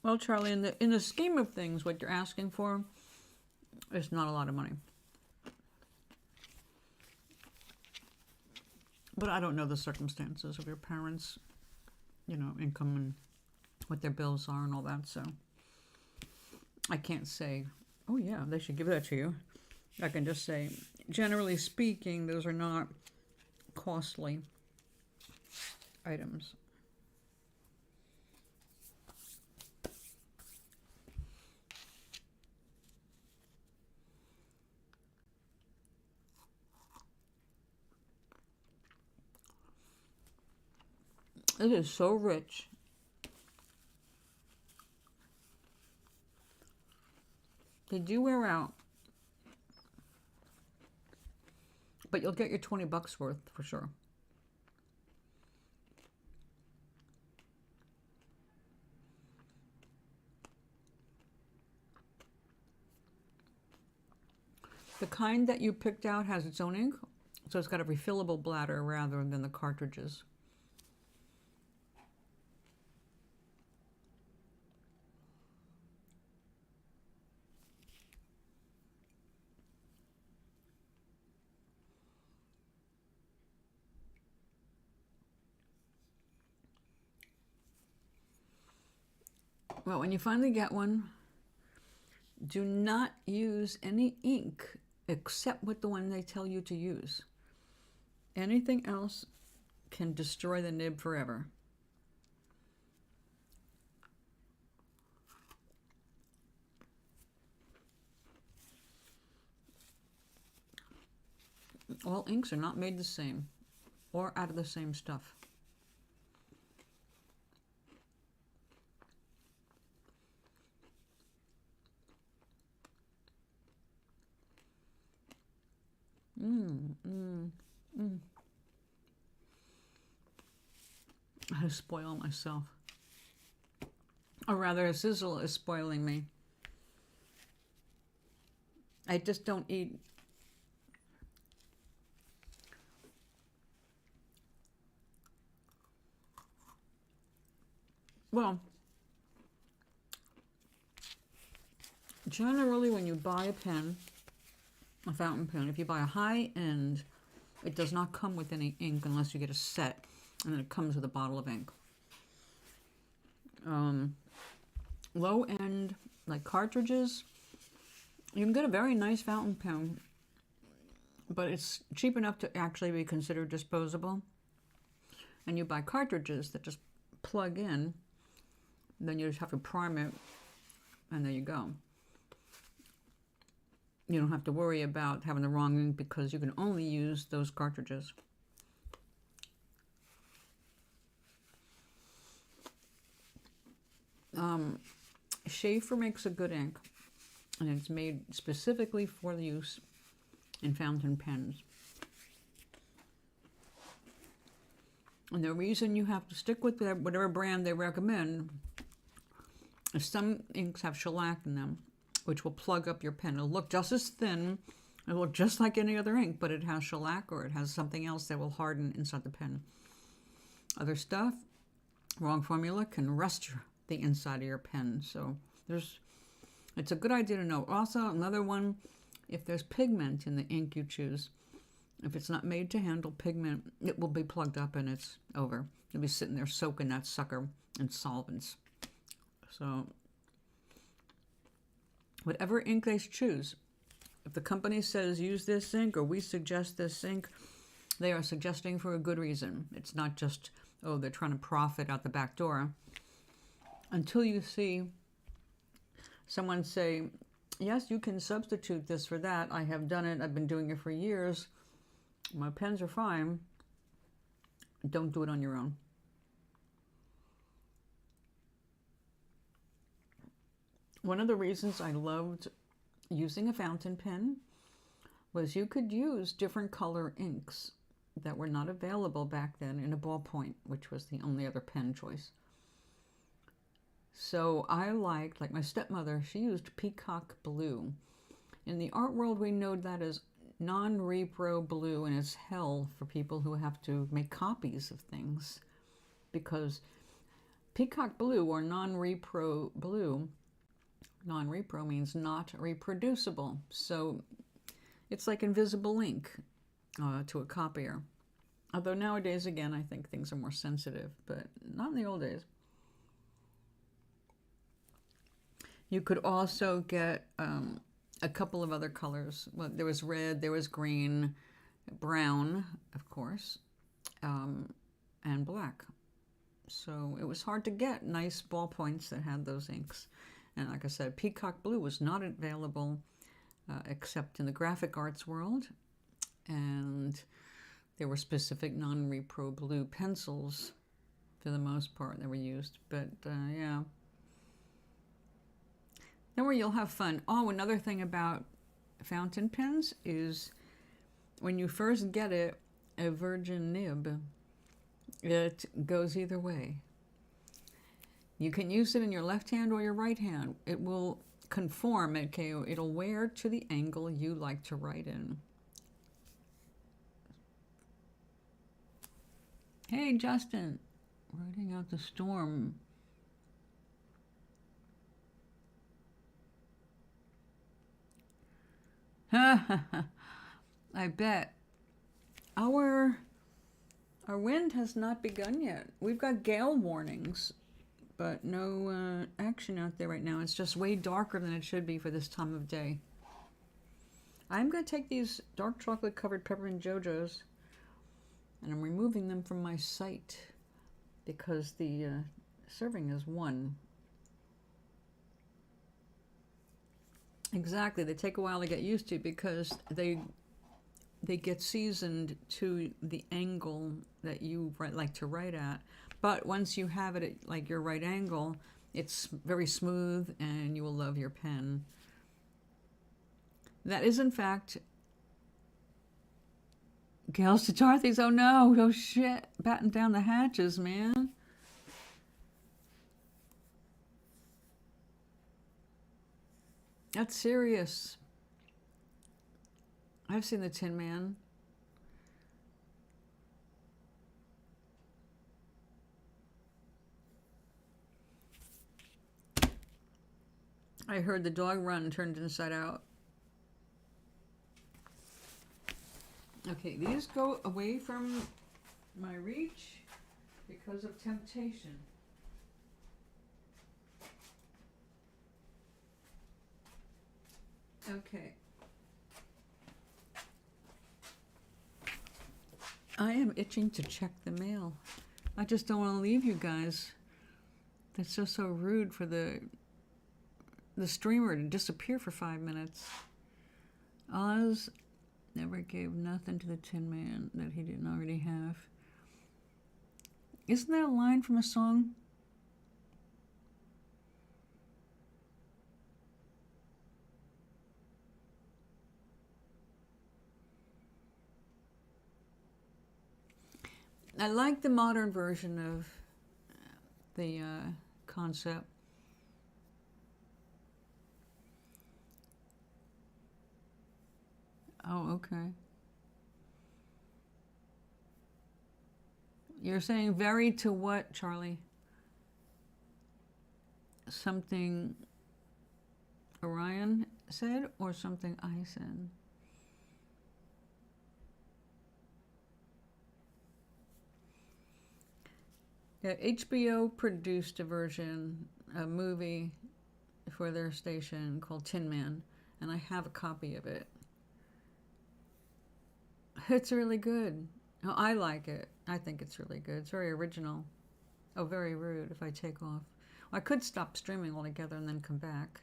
S1: Well, Charlie, in the scheme of things, what you're asking for is not a lot of money. But I don't know the circumstances of your parents, you know, income and what their bills are and all that, so I can't say, oh yeah, they should give that to you. I can just say, generally speaking, those are not costly items. It is so rich. They do wear out, but you'll get your 20 bucks worth for sure. The kind that you picked out has its own ink, so it's got a refillable bladder rather than the cartridges. Well, when you finally get one, do not use any ink except with the one they tell you to use. Anything else can destroy the nib forever. All inks are not made the same or out of the same stuff. I spoil myself. Or rather, a sizzle is spoiling me. I just don't eat. Well, generally when you buy a pen, a fountain pen, if you buy a high-end, it does not come with any ink unless you get a set, and then it comes with a bottle of ink. Low-end, like cartridges, you can get a very nice fountain pen, but it's cheap enough to actually be considered disposable. And you buy cartridges that just plug in, then you just have to prime it, and there you go. You don't have to worry about having the wrong ink because you can only use those cartridges. Schaefer makes a good ink, and it's made specifically for the use in fountain pens. And the reason you have to stick with whatever brand they recommend is some inks have shellac in them, which will plug up your pen. It'll look just as thin, it'll look just like any other ink, but it has shellac or it has something else that will harden inside the pen. Other stuff, wrong formula, can rust the inside of your pen. So it's a good idea to know. Also, another one, if there's pigment in the ink you choose, If it's not made to handle pigment, it will be plugged up and it's over. It'll be sitting there soaking that sucker in solvents. So whatever ink they choose, if the company says use this ink or we suggest this ink, they are suggesting for a good reason. It's not just, oh, they're trying to profit out the back door. Until you see someone say, yes, you can substitute this for that. I have done it. I've been doing it for years. My pens are fine. Don't do it on your own. One of the reasons I loved using a fountain pen was you could use different color inks that were not available back then in a ballpoint, which was the only other pen choice. So I liked, like my stepmother, she used peacock blue. In the art world, we know that as non-repro blue, and it's hell for people who have to make copies of things, because peacock blue or non-repro blue, non-repro means not reproducible. So it's like invisible ink to a copier. Although nowadays, again, I think things are more sensitive, but not in the old days. You could also get a couple of other colors. Well, there was red, there was green, brown, of course, and black. So it was hard to get nice ballpoints that had those inks. And like I said, peacock blue was not available except in the graphic arts world. And there were specific non-repro blue pencils for the most part that were used. But yeah. Don't worry, you'll have fun. Oh, another thing about fountain pens is when you first get it, a virgin nib, it goes either way. You can use it in your left hand or your right hand. It will conform, okay? It'll wear to the angle you like to write in. Hey, Justin, writing out the storm. I bet. Our wind has not begun yet. We've got gale warnings, but no action out there right now. It's just way darker than it should be for this time of day. I'm going to take these dark chocolate covered peppermint JoJo's and I'm removing them from my site because the serving is 1. Exactly, they take a while to get used to because they get seasoned to the angle that you like to write at. But once you have it at like your right angle, it's very smooth and you will love your pen. That is in fact Gals to Tarthy's. Oh no, oh shit, batten down the hatches, man. That's serious. I've seen the Tin Man. I heard the dog run turned inside out. Okay, these go away from my reach because of temptation. Okay. I am itching to check the mail. I just don't want to leave you guys. That's just so rude for the streamer to disappear for 5 minutes. Oz never gave nothing to the Tin Man that he didn't already have. Isn't that a line from a song? I like the modern version of the concept. Oh, okay. You're saying very to what, Charlie? Something Orion said or something I said? Yeah, HBO produced a version, a movie for their station called Tin Man, and I have a copy of it. It's really good. Oh, I like it. I think it's really good. It's very original. Oh, very rude if I take off. Well, I could stop streaming altogether and then come back.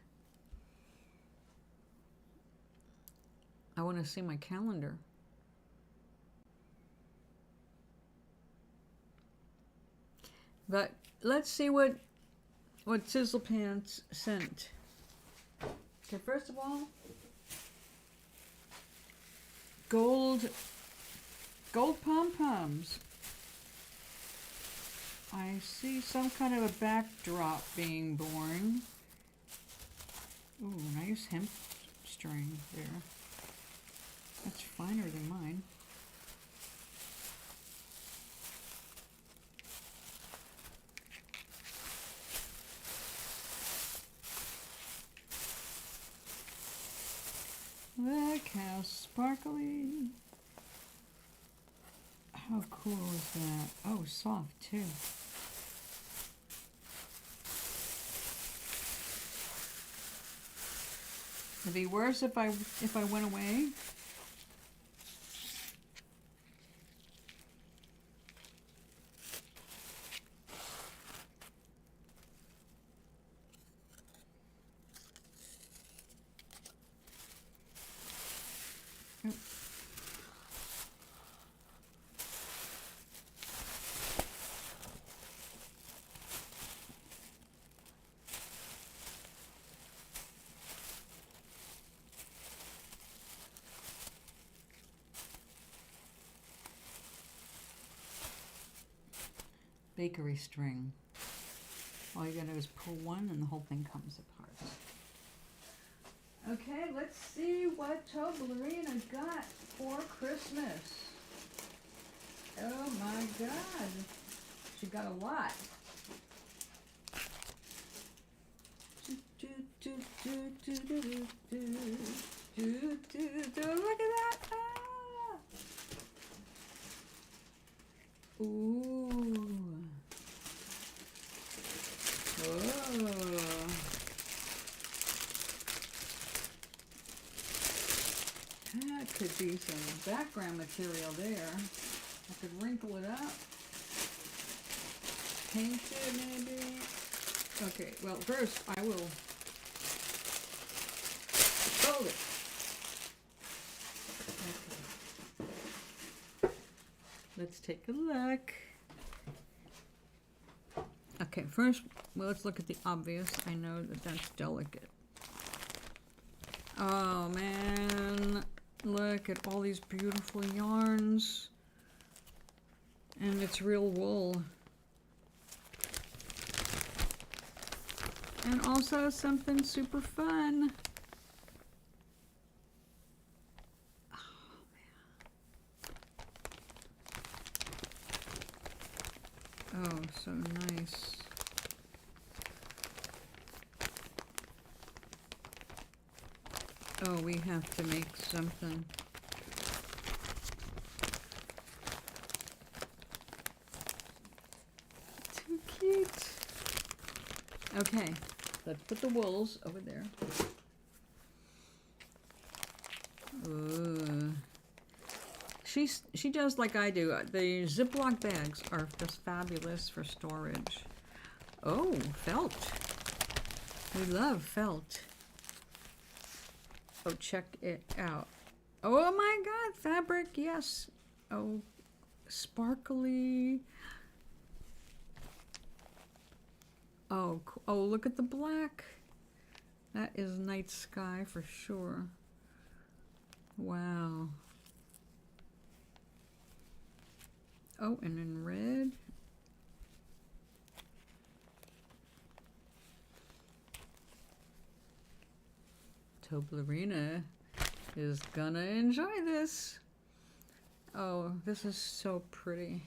S1: I want to see my calendar. But let's see what Sizzle Pants sent. Okay, first of all, gold pom-poms. I see some kind of a backdrop being born. Ooh, nice hemp string there. That's finer than mine. Look how sparkly. How cool is that? Oh, soft too. It'd be worse if I went away. Bakery string. All you gotta do is pull one and the whole thing comes apart. Okay, let's see what Toeblarina got for Christmas. Oh my God. She got a lot. Look at that. Ah. Ooh. Oh. That could be some background material there. I could wrinkle it up. Paint it maybe. Okay, well first I will fold it. Okay. Let's take a look. Okay, first, well, let's look at the obvious. I know that that's delicate. Oh man, look at all these beautiful yarns. And it's real wool. And also something super fun. Oh man. Oh, so nice. Oh, we have to make something. Too cute. Okay, let's put the wools over there. Ooh. She does like I do. The Ziploc bags are just fabulous for storage. Oh, felt. We love felt. Oh, check it out. Oh my God, fabric, yes. Oh, sparkly. Oh, oh, look at the black. That is night sky for sure. Wow. Oh, and in red. Toeblarina is gonna enjoy this. Oh, this is so pretty.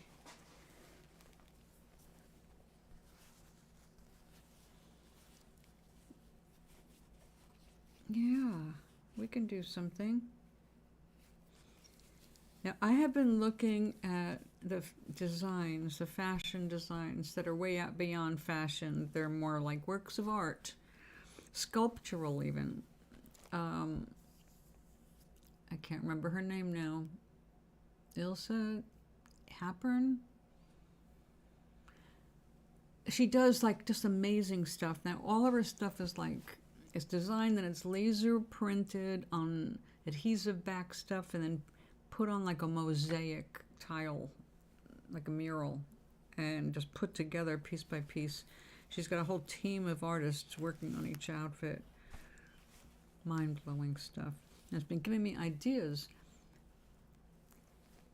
S1: Yeah, we can do something. Now, I have been looking at designs, the fashion designs that are way out beyond fashion. They're more like works of art, sculptural even. I can't remember her name now. Ilsa Happern. She does like just amazing stuff. Now all of her stuff is like, it's designed and it's laser printed on adhesive back stuff and then put on like a mosaic tile, like a mural, and just put together piece by piece. She's got a whole team of artists working on each outfit. Mind-blowing stuff. And it's been giving me ideas.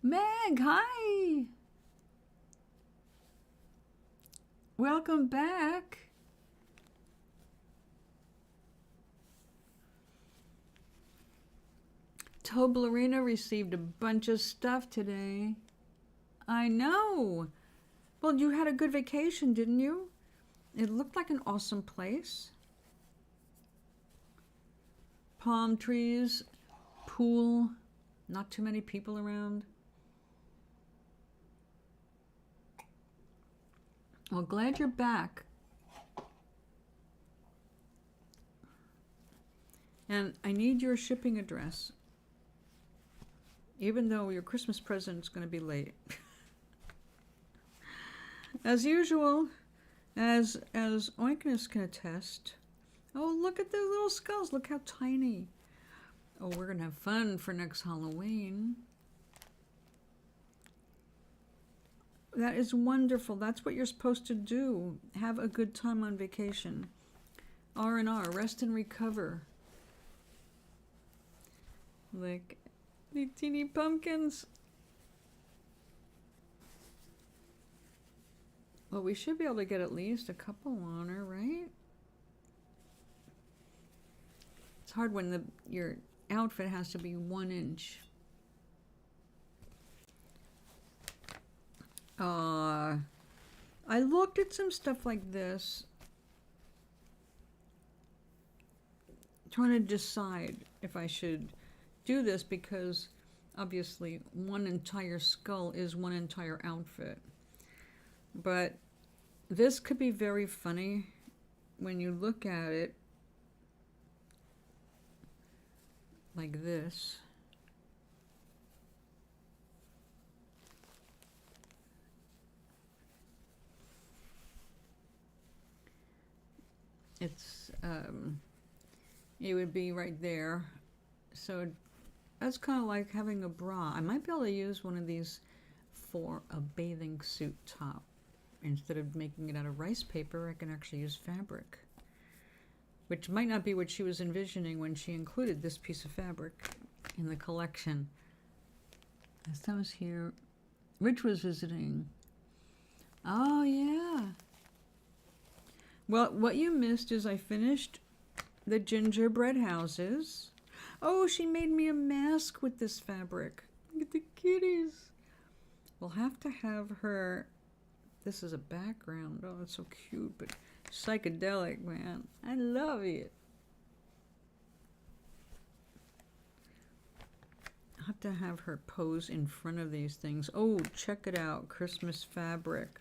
S1: Meg, hi! Welcome back. Toeblarina received a bunch of stuff today. I know. Well, you had a good vacation, didn't you? It looked like an awesome place. Palm trees, pool, not too many people around. Well, glad you're back. And I need your shipping address. Even though your Christmas present's going to be late. As usual, as Oinkness can attest. Oh, look at the little skulls. Look how tiny. Oh, we're going to have fun for next Halloween. That is wonderful. That's what you're supposed to do. Have a good time on vacation. R&R, rest and recover. Like the teeny pumpkins. Well, we should be able to get at least a couple on her, right? It's hard when your outfit has to be 1 inch. I looked at some stuff like this, trying to decide if I should do this because obviously one entire skull is one entire outfit. But this could be very funny when you look at it like this. It's it would be right there. So that's kind of like having a bra. I might be able to use one of these for a bathing suit top. Instead of making it out of rice paper, I can actually use fabric. Which might not be what she was envisioning when she included this piece of fabric in the collection. Last time I was here, Rich was visiting. Oh, yeah. Well, what you missed is I finished the gingerbread houses. Oh, she made me a mask with this fabric. Look at the kitties. We'll have to have her... This is a background. Oh, it's so cute, but psychedelic, man. I love it. I'll have to have her pose in front of these things. Oh, check it out. Christmas fabric.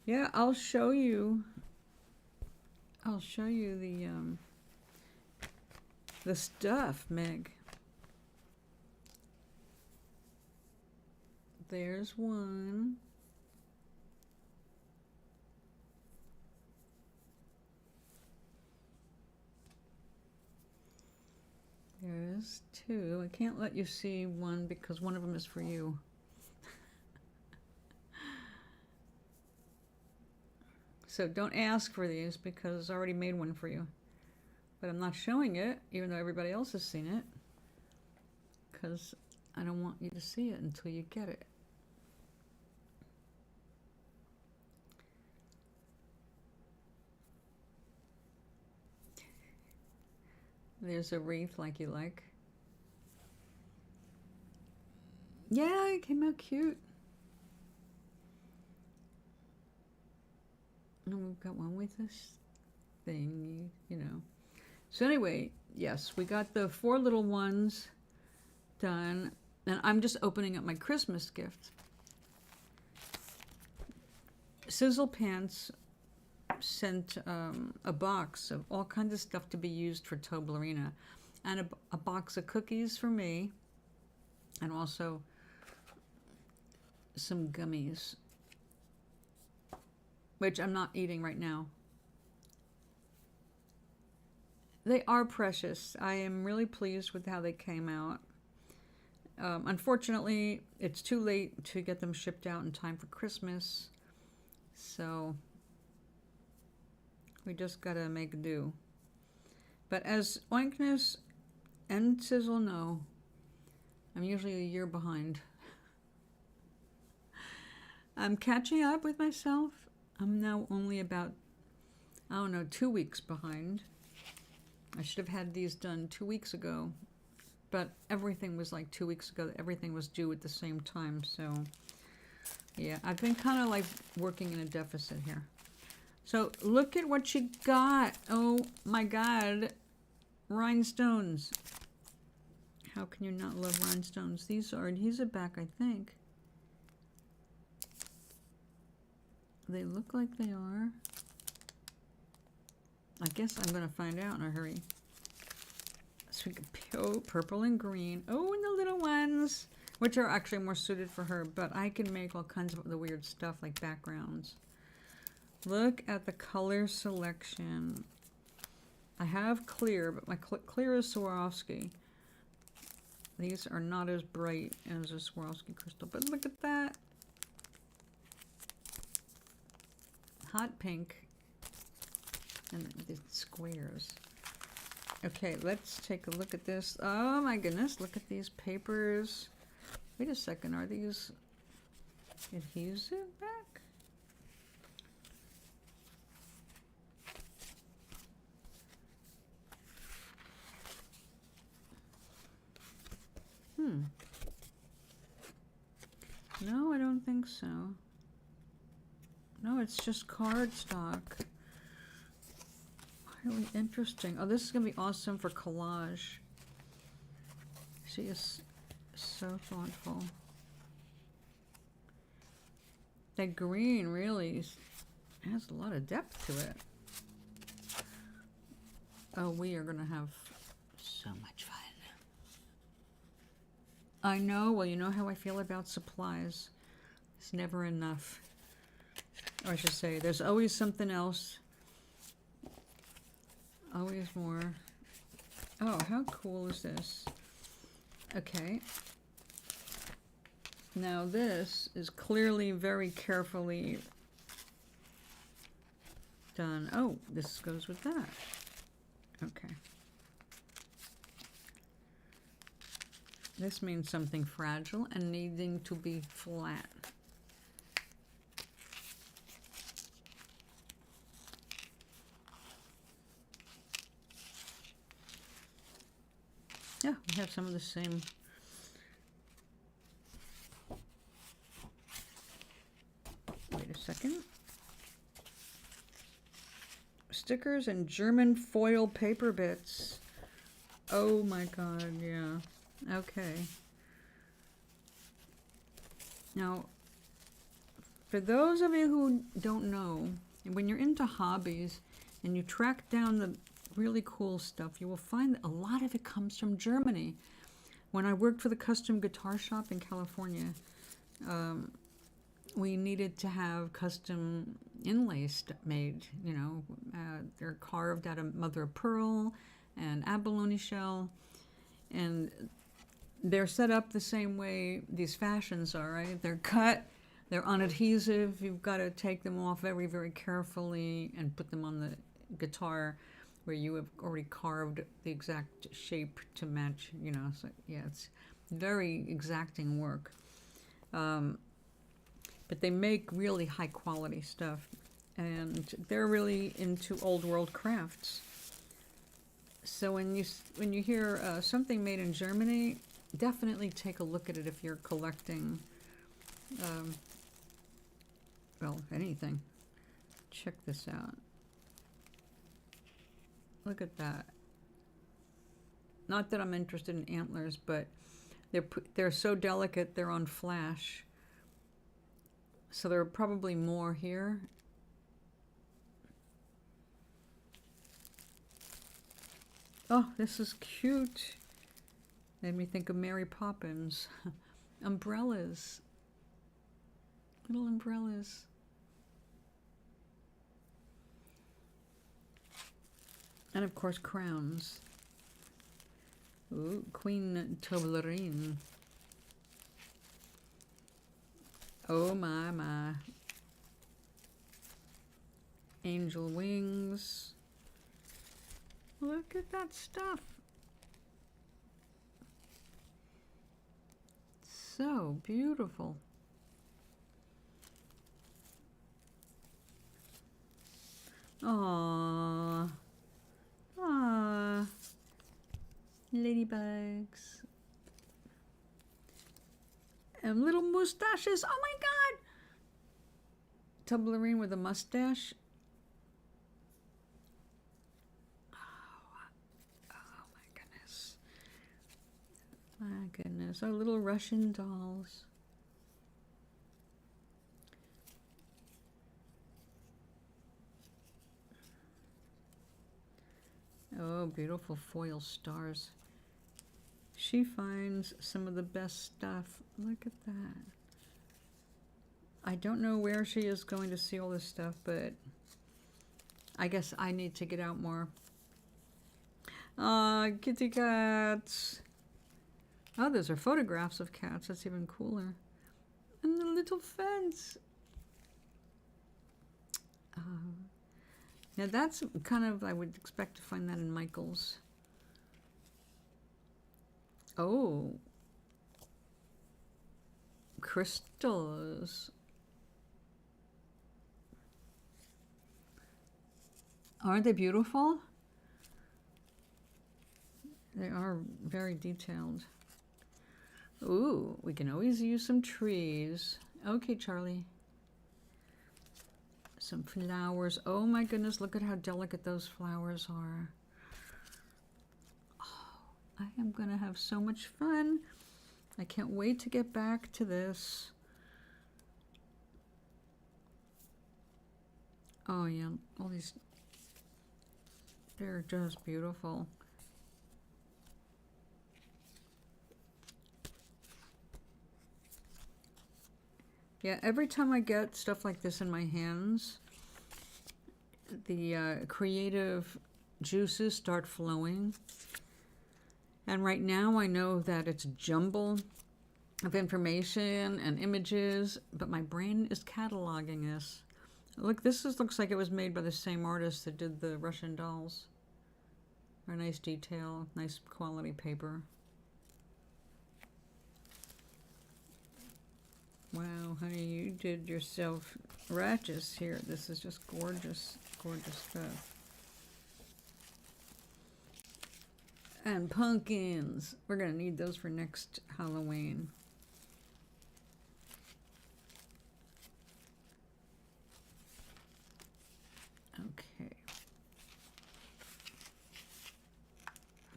S1: Yeah, I'll show you. I'll show you the stuff, Meg. There's one. There's two. I can't let you see one because one of them is for you. So don't ask for these because I already made one for you. But I'm not showing it, even though everybody else has seen it, because I don't want you to see it until you get it. There's a wreath like you like. Yeah, it came out cute. And we've got one with this thing, you know. So anyway, yes, we got the 4 little ones done. And I'm just opening up my Christmas gift. Sizzle Pants sent a box of all kinds of stuff to be used for Toeblarina, and a box of cookies for me, and also some gummies, which I'm not eating right now. They are precious. I am really pleased with how they came out. Unfortunately, it's too late to get them shipped out in time for Christmas, so we just gotta make do. But as Oinkness and Sizzle know, I'm usually a year behind. I'm catching up with myself. I'm now only about, I don't know, 2 weeks behind. I should have had these done 2 weeks ago, but everything was like 2 weeks ago. Everything was due at the same time, so yeah, I've been kind of like working in a deficit here. So look at what she got. Oh my God, rhinestones. How can you not love rhinestones? These are adhesive back, I think. They look like they are. I guess I'm going to find out in a hurry. So purple and green. Oh, and the little ones, which are actually more suited for her, but I can make all kinds of the weird stuff like backgrounds. Look at the color selection. I have clear, but my clear is Swarovski. These are not as bright as a Swarovski crystal, but look at that. Hot pink. And the squares. Okay, let's take a look at this. Oh my goodness, look at these papers. Wait a second, are these adhesive back? No, I don't think so. No, it's just cardstock. Really interesting. Oh, this is going to be awesome for collage. She is so thoughtful. That green really has a lot of depth to it. Oh, we are going to have so much fun. I know. Well, you know how I feel about supplies. It's never enough. Or I should say, there's always something else. Always more. Oh, how cool is this? Okay. Now this is clearly very carefully done. Oh, this goes with that. Okay. This means something fragile and needing to be flat. Yeah, we have some of the same. Wait a second. Stickers and German foil paper bits. Oh my God, yeah. Okay. Now, for those of you who don't know, when you're into hobbies and you track down the really cool stuff, you will find that a lot of it comes from Germany. When I worked for the custom guitar shop in California, we needed to have custom inlays made. You know, they're carved out of mother of pearl and abalone shell, and they're set up the same way these fashions are, right? They're cut, they're unadhesive. You've got to take them off very, very carefully and put them on the guitar where you have already carved the exact shape to match, you know. So yeah, it's very exacting work. But they make really high quality stuff, and they're really into old world crafts. So when you hear something made in Germany, definitely take a look at it if you're collecting, well, anything. Check this out. Look at that. Not that I'm interested in antlers, but They're so delicate, they're on flash. So there are probably more here. Oh, this is cute. Made me think of Mary Poppins. Umbrellas. Little umbrellas. And of course, crowns. Ooh, Queen Toeblarina. Oh my, my. Angel wings. Look at that stuff. So beautiful. Aww. Aww. Ladybugs. And little mustaches. Oh my god! Toeblarina with a mustache. Oh my goodness. My goodness. Our little Russian dolls. Oh, beautiful foil stars. She finds some of the best stuff. Look at that. I don't know where she is going to see all this stuff, but I guess I need to get out more. Ah, kitty cats. Oh, those are photographs of cats. That's even cooler. And the little fence. Now that's kind of, I would expect to find that in Michael's. Oh. Crystals. Aren't they beautiful? They are very detailed. Ooh, we can always use some trees. Okay, Charlie. Some flowers. Oh my goodness, look at how delicate those flowers are. Oh, I am going to have so much fun. I can't wait to get back to this. Oh yeah, all these, they're just beautiful. Yeah, every time I get stuff like this in my hands, the creative juices start flowing. And right now I know that it's a jumble of information and images, but my brain is cataloging this. Look, looks like it was made by the same artist that did the Russian dolls. Very nice detail, nice quality paper. Wow, honey, you did yourself righteous here. This is just gorgeous, gorgeous stuff. And pumpkins. We're going to need those for next Halloween. Okay.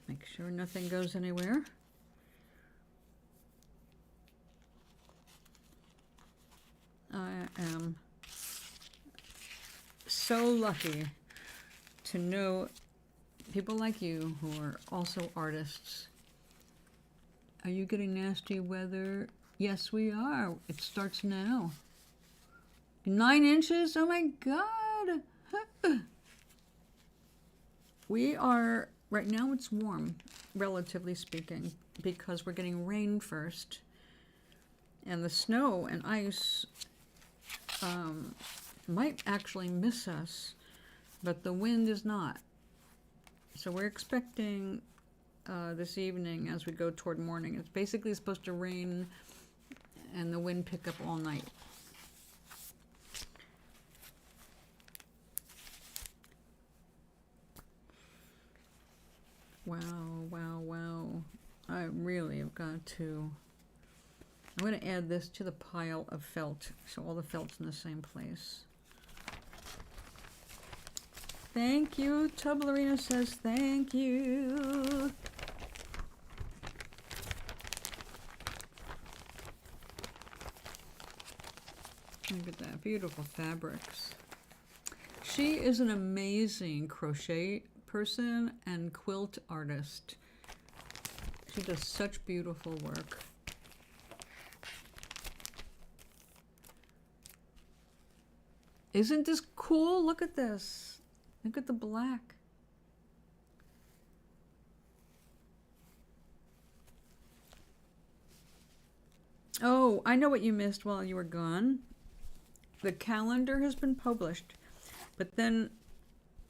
S1: Make sure nothing goes anywhere. I am so lucky to know people like you who are also artists. Are you getting nasty weather? Yes, we are. It starts now. 9 inches? Oh my God. We are, right now it's warm, relatively speaking, because we're getting rain first. And the snow and ice might actually miss us, but the wind is not. So we're expecting this evening as we go toward morning. It's basically supposed to rain and the wind pick up all night. Wow, wow, wow. I really have got to... I'm going to add this to the pile of felt, so all the felt's in the same place. Thank you. Toeblarina says thank you. Look at that, beautiful fabrics. She is an amazing crochet person and quilt artist. She does such beautiful work. Isn't this cool? Look at this. Look at the black. Oh, I know what you missed while you were gone. The calendar has been published, but then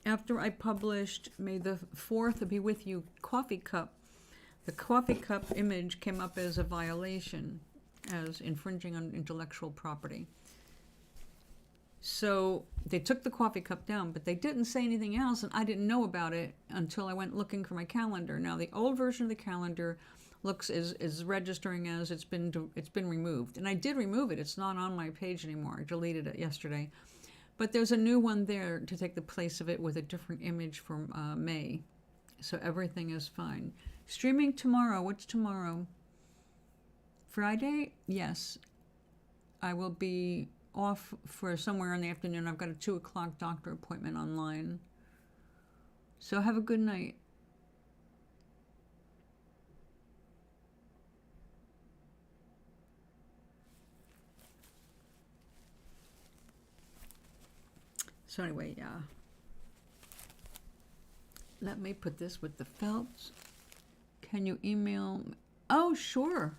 S1: after I published May the 4th be with you coffee cup, the coffee cup image came up as a violation, as infringing on intellectual property. So they took the coffee cup down, but they didn't say anything else, and I didn't know about it until I went looking for my calendar. Now the old version of the calendar looks is registering as it's been removed, and I did remove it. It's not on my page anymore. I deleted it yesterday, but there's a new one there to take the place of it with a different image from May, so everything is fine. Streaming tomorrow. What's tomorrow? Friday? Yes, I will be off for somewhere in the afternoon. I've got a 2 o'clock doctor appointment online, so have a good night. So anyway, yeah. Let me put this with the felts. Can you email me? Oh, sure.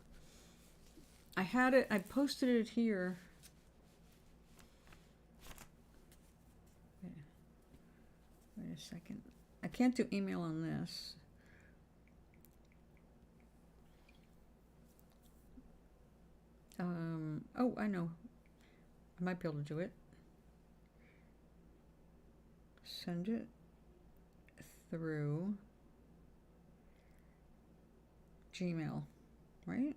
S1: I had it, I posted it here. Wait a second. I can't do email on this. Oh, I know. I might be able to do it. Send it through Gmail, right?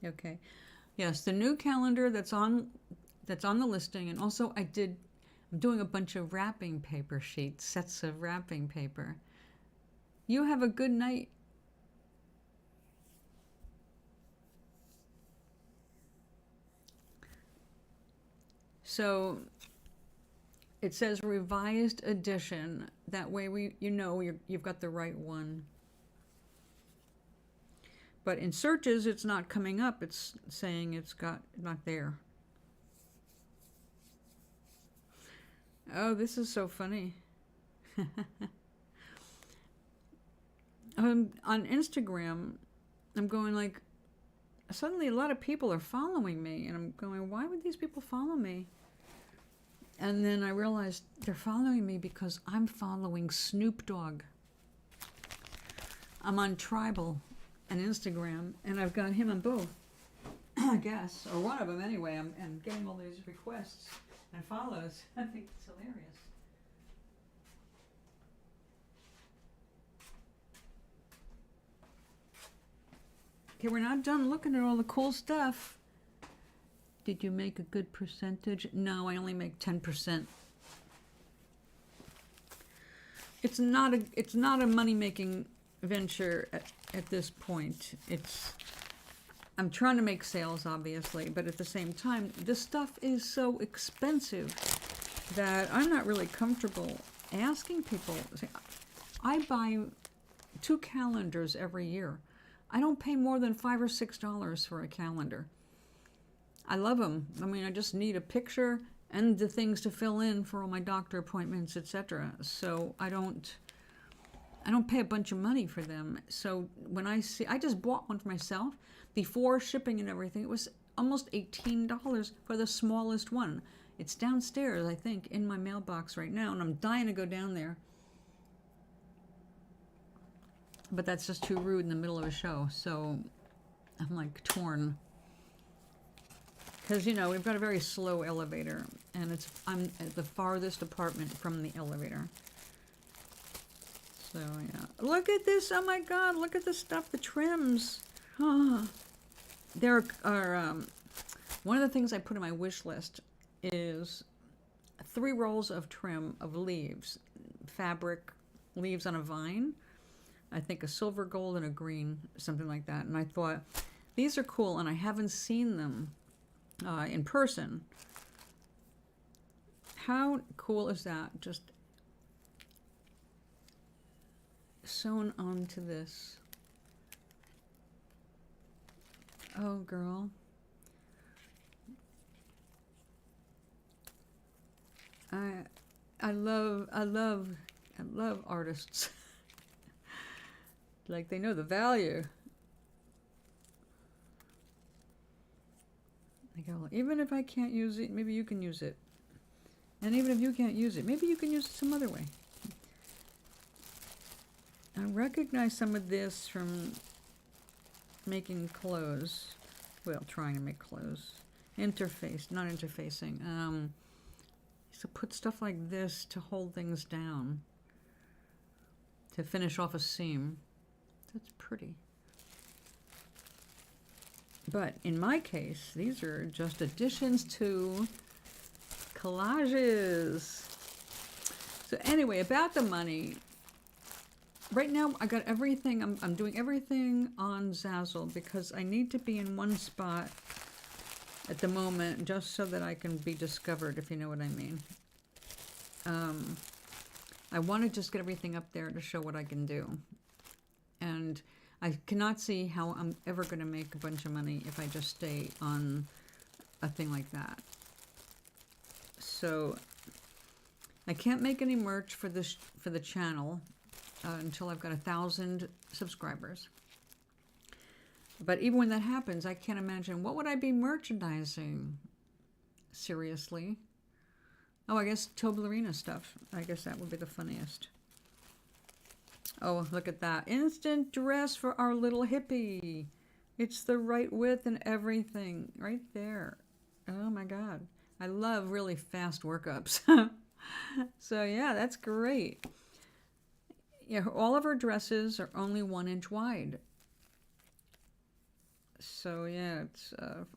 S1: Okay. Yes, the new calendar that's on the listing, and also I'm doing a bunch of wrapping paper sheets, sets of wrapping paper. You have a good night. So it says revised edition. That way you've got the right one. But in searches, it's not coming up. It's saying it's not there. Oh, this is so funny. On Instagram, I'm going like, suddenly a lot of people are following me, and I'm going, why would these people follow me? And then I realized they're following me because I'm following Snoop Dogg. I'm on Tribal and Instagram, and I've got him on both, I guess, or one of them anyway. I'm getting all these requests and follows. I think it's hilarious. Okay, we're not done looking at all the cool stuff. Did you make a good percentage? No, I only make 10%. It's not a money-making venture at this point. I'm trying to make sales, obviously, but at the same time, this stuff is so expensive that I'm not really comfortable asking people. I buy 2 calendars every year. I don't pay more than $5 or $6 for a calendar. I love them. I mean, I just need a picture and the things to fill in for all my doctor appointments, etc. So I don't pay a bunch of money for them. So when I just bought one for myself before shipping and everything. It was almost $18 for the smallest one. It's downstairs, I think, in my mailbox right now, and I'm dying to go down there. But that's just too rude in the middle of a show, so I'm like torn. Because, we've got a very slow elevator, and I'm at the farthest apartment from the elevator. So, yeah. Look at this. Oh, my God. Look at the stuff, the trims. There are One of the things I put in my wish list is 3 rolls of trim of leaves, fabric, leaves on a vine. I think a silver, gold, and a green, something like that. And I thought, these are cool, and I haven't seen them in person. How cool is that? Just sewn onto this. Oh, girl. I love artists. Like, they know the value. I go, even if I can't use it, maybe you can use it. And even if you can't use it, maybe you can use it some other way. I recognize some of this from making clothes. Well, trying to make clothes. Interface, not interfacing. So put stuff like this to hold things down. To finish off a seam. That's pretty. But in my case, these are just additions to collages. So anyway, about the money. Right now, I got everything. I'm doing everything on Zazzle because I need to be in one spot at the moment just so that I can be discovered, if you know what I mean. I want to just get everything up there to show what I can do. And I cannot see how I'm ever going to make a bunch of money if I just stay on a thing like that. So I can't make any merch for this for the channel until I've got 1,000 subscribers. But even when that happens, I can't imagine, what would I be merchandising? Seriously? Oh, I guess Toeblarina stuff. I guess that would be the funniest. Oh, look at that. Instant dress for our little hippie. It's the right width and everything. Right there. Oh my God. I love really fast workups. So yeah, that's great. Yeah, all of her dresses are only 1 inch wide. So yeah,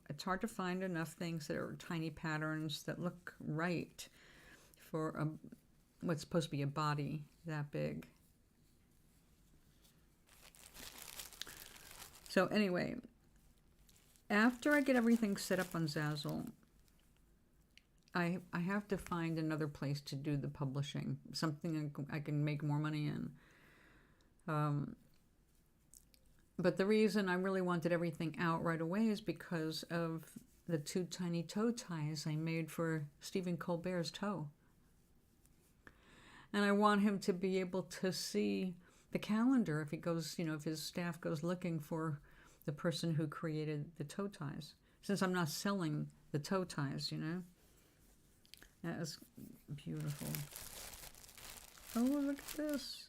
S1: it's hard to find enough things that are tiny patterns that look right for what's supposed to be a body that big. So anyway, after I get everything set up on Zazzle, I have to find another place to do the publishing, something I can make more money in. But the reason I really wanted everything out right away is because of the 2 tiny toe ties I made for Stephen Colbert's toe. And I want him to be able to see the calendar if he goes, if his staff goes looking for the person who created the toe ties. Since I'm not selling the toe ties, That is beautiful. Oh, look at this.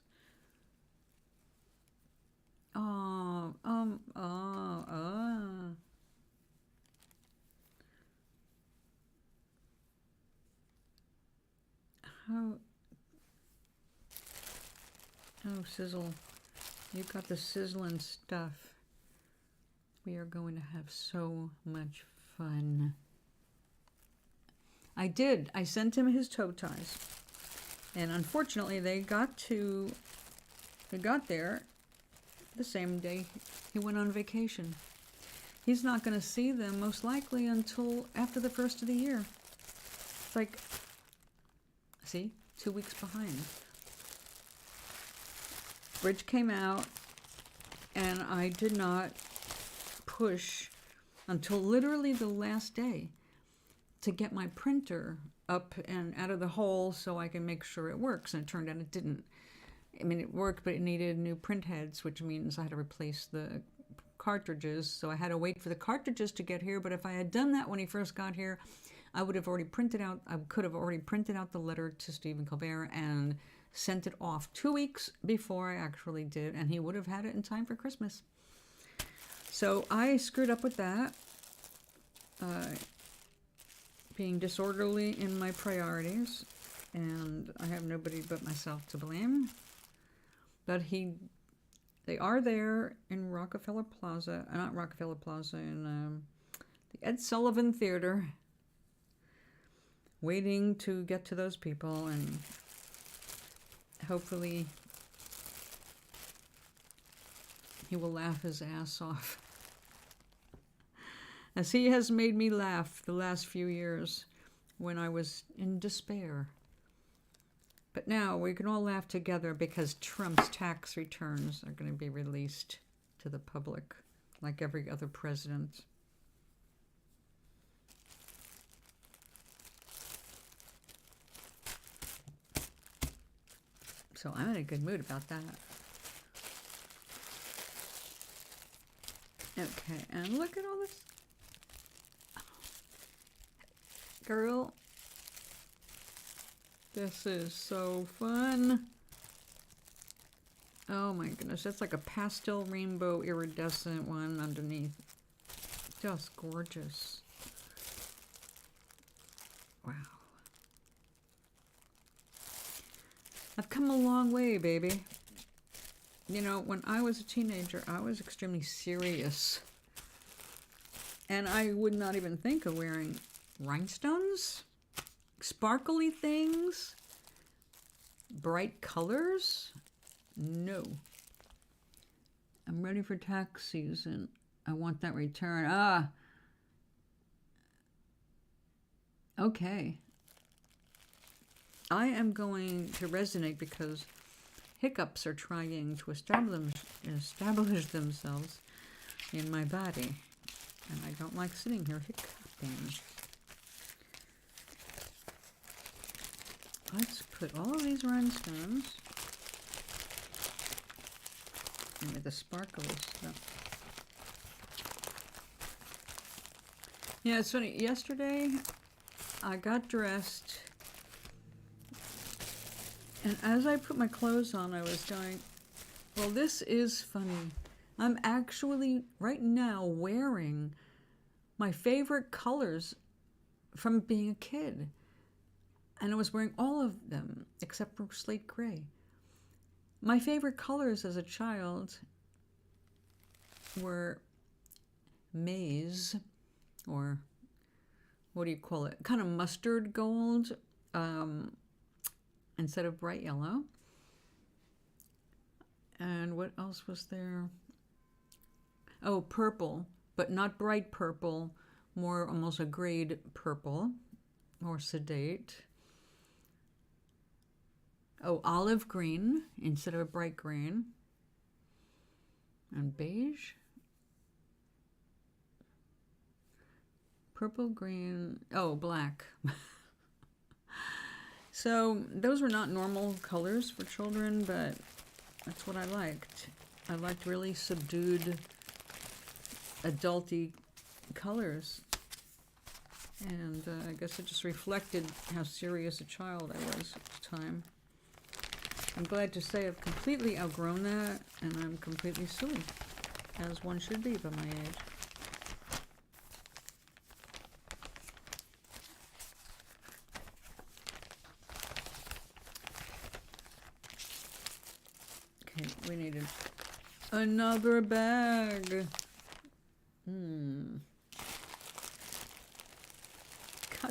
S1: Oh. How? Oh, sizzle. You got the sizzling stuff. We are going to have so much fun. I did. I sent him his toe ties. And unfortunately, they got there the same day he went on vacation. He's not going to see them most likely until after the first of the year. It's like, see, 2 weeks behind. Bridge came out, and I did not push until literally the last day to get my printer up and out of the hole so I can make sure it works. And it turned out it didn't. I mean, it worked, but it needed new print heads, which means I had to replace the cartridges. So I had to wait for the cartridges to get here. But if I had done that when he first got here, I would have already printed out, I could have already printed out the letter to Stephen Colbert and sent it off 2 weeks before I actually did. And he would have had it in time for Christmas. So I screwed up with that. Being disorderly in my priorities, and I have nobody but myself to blame. But they are there in Rockefeller Plaza, not Rockefeller Plaza, in Ed Sullivan Theater. Waiting to get to those people, and hopefully he will laugh his ass off. As he has made me laugh the last few years when I was in despair. But now we can all laugh together because Trump's tax returns are going to be released to the public like every other president. So I'm in a good mood about that. Okay, and look at all this. Girl, this is so fun. Oh my goodness, that's like a pastel rainbow iridescent one underneath. Just gorgeous. Wow. I've come a long way, baby. You know, when I was a teenager, I was extremely serious. And I would not even think of wearing rhinestones, sparkly things, bright colors. No. I'm ready for tax season. I want that return. Ah. Okay. I am going to resonate because hiccups are trying to establish themselves in my body. And I don't like sitting here hiccuping. Let's put all of these rhinestones in with the sparkly stuff. Yeah, it's funny. Yesterday, I got dressed. And as I put my clothes on, I was going, well, this is funny. I'm actually, right now, wearing my favorite colors from being a kid. And I was wearing all of them, except for slate gray. My favorite colors as a child were maize, or what do you call it? Kind of mustard gold, instead of bright yellow. And what else was there? Oh, purple, but not bright purple, more almost a grade purple, more sedate. Oh, olive green instead of a bright green. And beige. Purple, green, oh, black. So those were not normal colors for children, but that's what I liked. I liked really subdued, adulty colors. And I guess it just reflected how serious a child I was at the time. I'm glad to say I've completely outgrown that, and I'm completely silly, as one should be by my age. Okay, we needed another bag. God,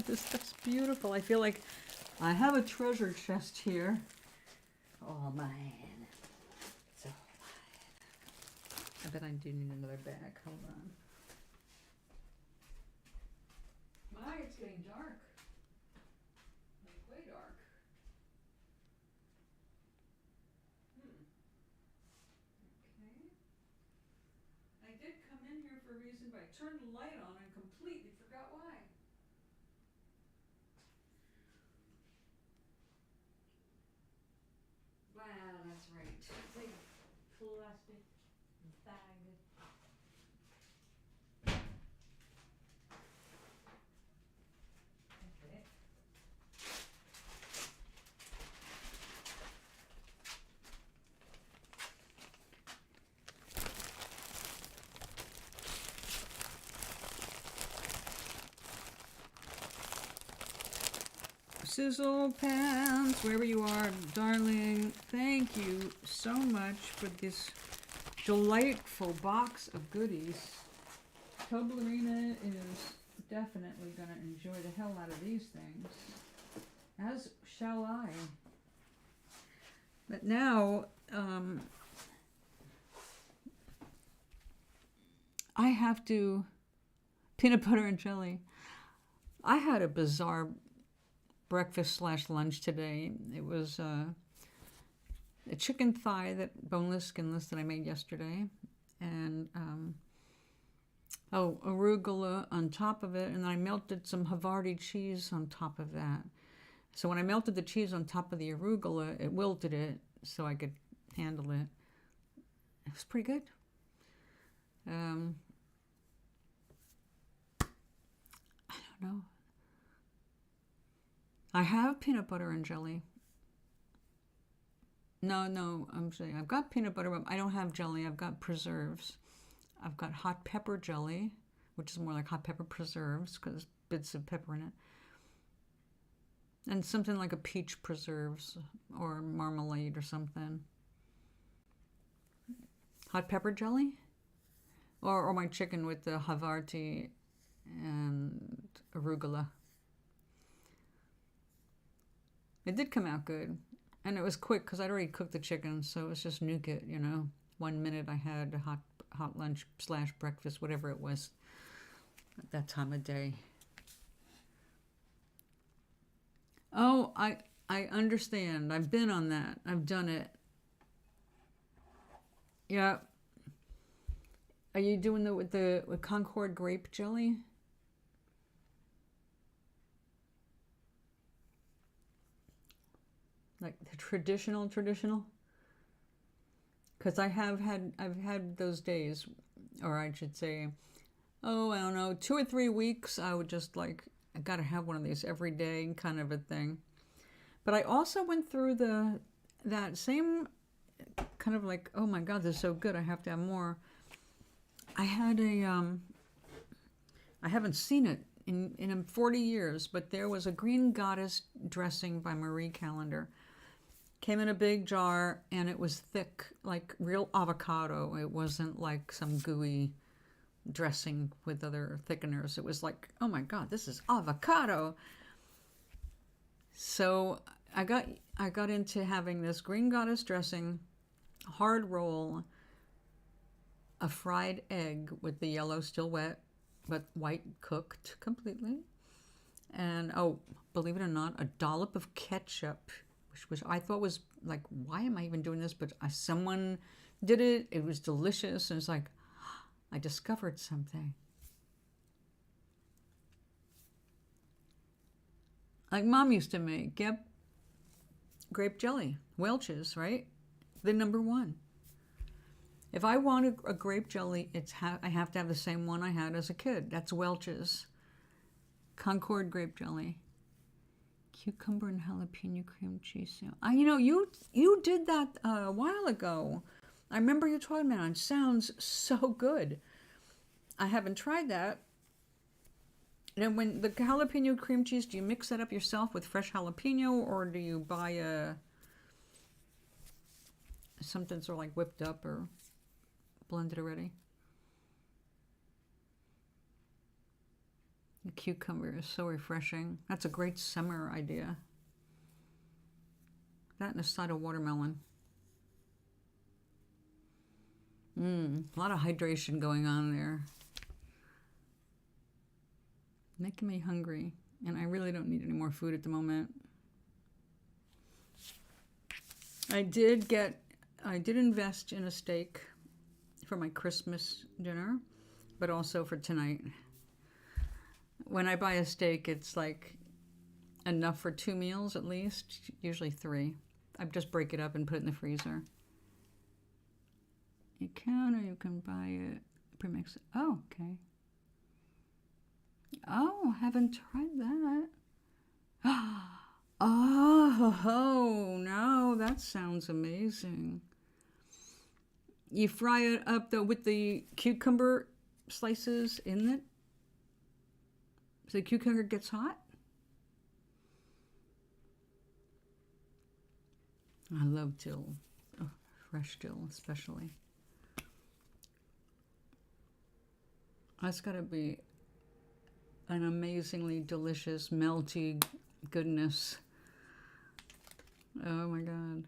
S1: this stuff's beautiful. I feel like I have a treasure chest here. Oh, mine. It's all mine. I bet I do need another bag. Hold on. My, it's getting dark. Like, way dark. Okay. I did come in here for a reason, but I turned the light on and completely forgot why. Wow, that's right. Big plastic bag. Okay. Sizzle Pants, wherever you are, darling, thank you so much for this delightful box of goodies. Toeblarina is definitely going to enjoy the hell out of these things. As shall I. But now, I have to... Peanut butter and jelly. I had a bizarre breakfast / lunch today. It was a chicken thigh, that boneless, skinless, that I made yesterday. And, arugula on top of it. And then I melted some Havarti cheese on top of that. So when I melted the cheese on top of the arugula, it wilted it so I could handle it. It was pretty good. I don't know. I have peanut butter and jelly. No, I'm saying I've got peanut butter, but I don't have jelly. I've got preserves. I've got hot pepper jelly, which is more like hot pepper preserves because there's bits of pepper in it. And something like a peach preserves or marmalade or something. Hot pepper jelly? Or my chicken with the Havarti and arugula. It did come out good. And it was quick because I'd already cooked the chicken, so it was just nuke it, 1 minute I had a hot lunch / breakfast, whatever it was at that time of day. Oh, I understand. I've been on that. I've done it. Yeah. Are you doing with Concord grape jelly? Like the traditional? Because I've had those days, or I should say, I don't know, 2 or 3 weeks, I would just I gotta have one of these every day kind of a thing. But I also went through that same kind of oh my God, this is so good, I have to have more. I had I haven't seen it in 40 years, but there was a Green Goddess dressing by Marie Callender. Came in a big jar, and it was thick, like real avocado. It wasn't like some gooey dressing with other thickeners. It was like, oh my God, this is avocado. So I got into having this Green Goddess dressing, hard roll, a fried egg with the yellow still wet, but white cooked completely. And, believe it or not, a dollop of ketchup, which I thought was like, why am I even doing this? But someone did it. It was delicious. And it's like, I discovered something. Like Mom used to make. Yep. Grape jelly. Welch's, right? The #1. If I want a grape jelly, I have to have the same one I had as a kid. That's Welch's. Concord grape jelly. Cucumber and jalapeno cream cheese. You did that a while ago. I remember you talking about it. It sounds so good. I haven't tried that. And when the jalapeno cream cheese, do you mix that up yourself with fresh jalapeno, or do you buy something sort of like whipped up or blended already? The cucumber is so refreshing. That's a great summer idea. That and a side of watermelon. A lot of hydration going on there. Making me hungry. And I really don't need any more food at the moment. I did invest in a steak for my Christmas dinner, but also for tonight. When I buy a steak, it's like enough for 2 meals at least, usually 3. I just break it up and put it in the freezer. You can, or you can buy it pre-mixed. Oh, okay. Oh, haven't tried that. Oh, no, that sounds amazing. You fry it up, though, with the cucumber slices in it. So the cucumber gets hot. I love dill. Oh, fresh dill, especially. That's got to be an amazingly delicious, melty goodness. Oh my God.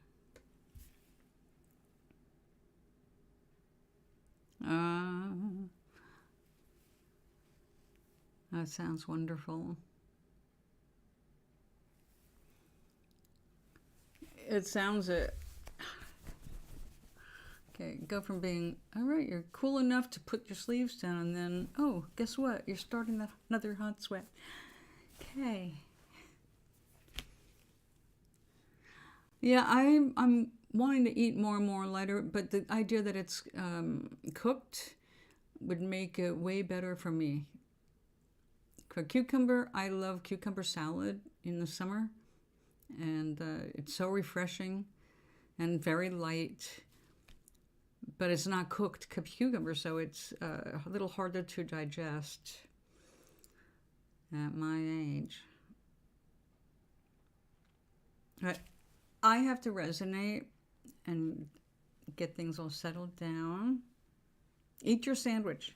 S1: That sounds wonderful. It sounds it. Okay, go from being, all right, you're cool enough to put your sleeves down, and then, oh, guess what? You're starting another hot sweat. Okay. Yeah, I'm wanting to eat more and more lighter, but the idea that it's cooked would make it way better for me. For cucumber, I love cucumber salad in the summer, and it's so refreshing and very light, but it's not cooked cucumber, so it's a little harder to digest at my age. But I have to resonate and get things all settled down. Eat your sandwich.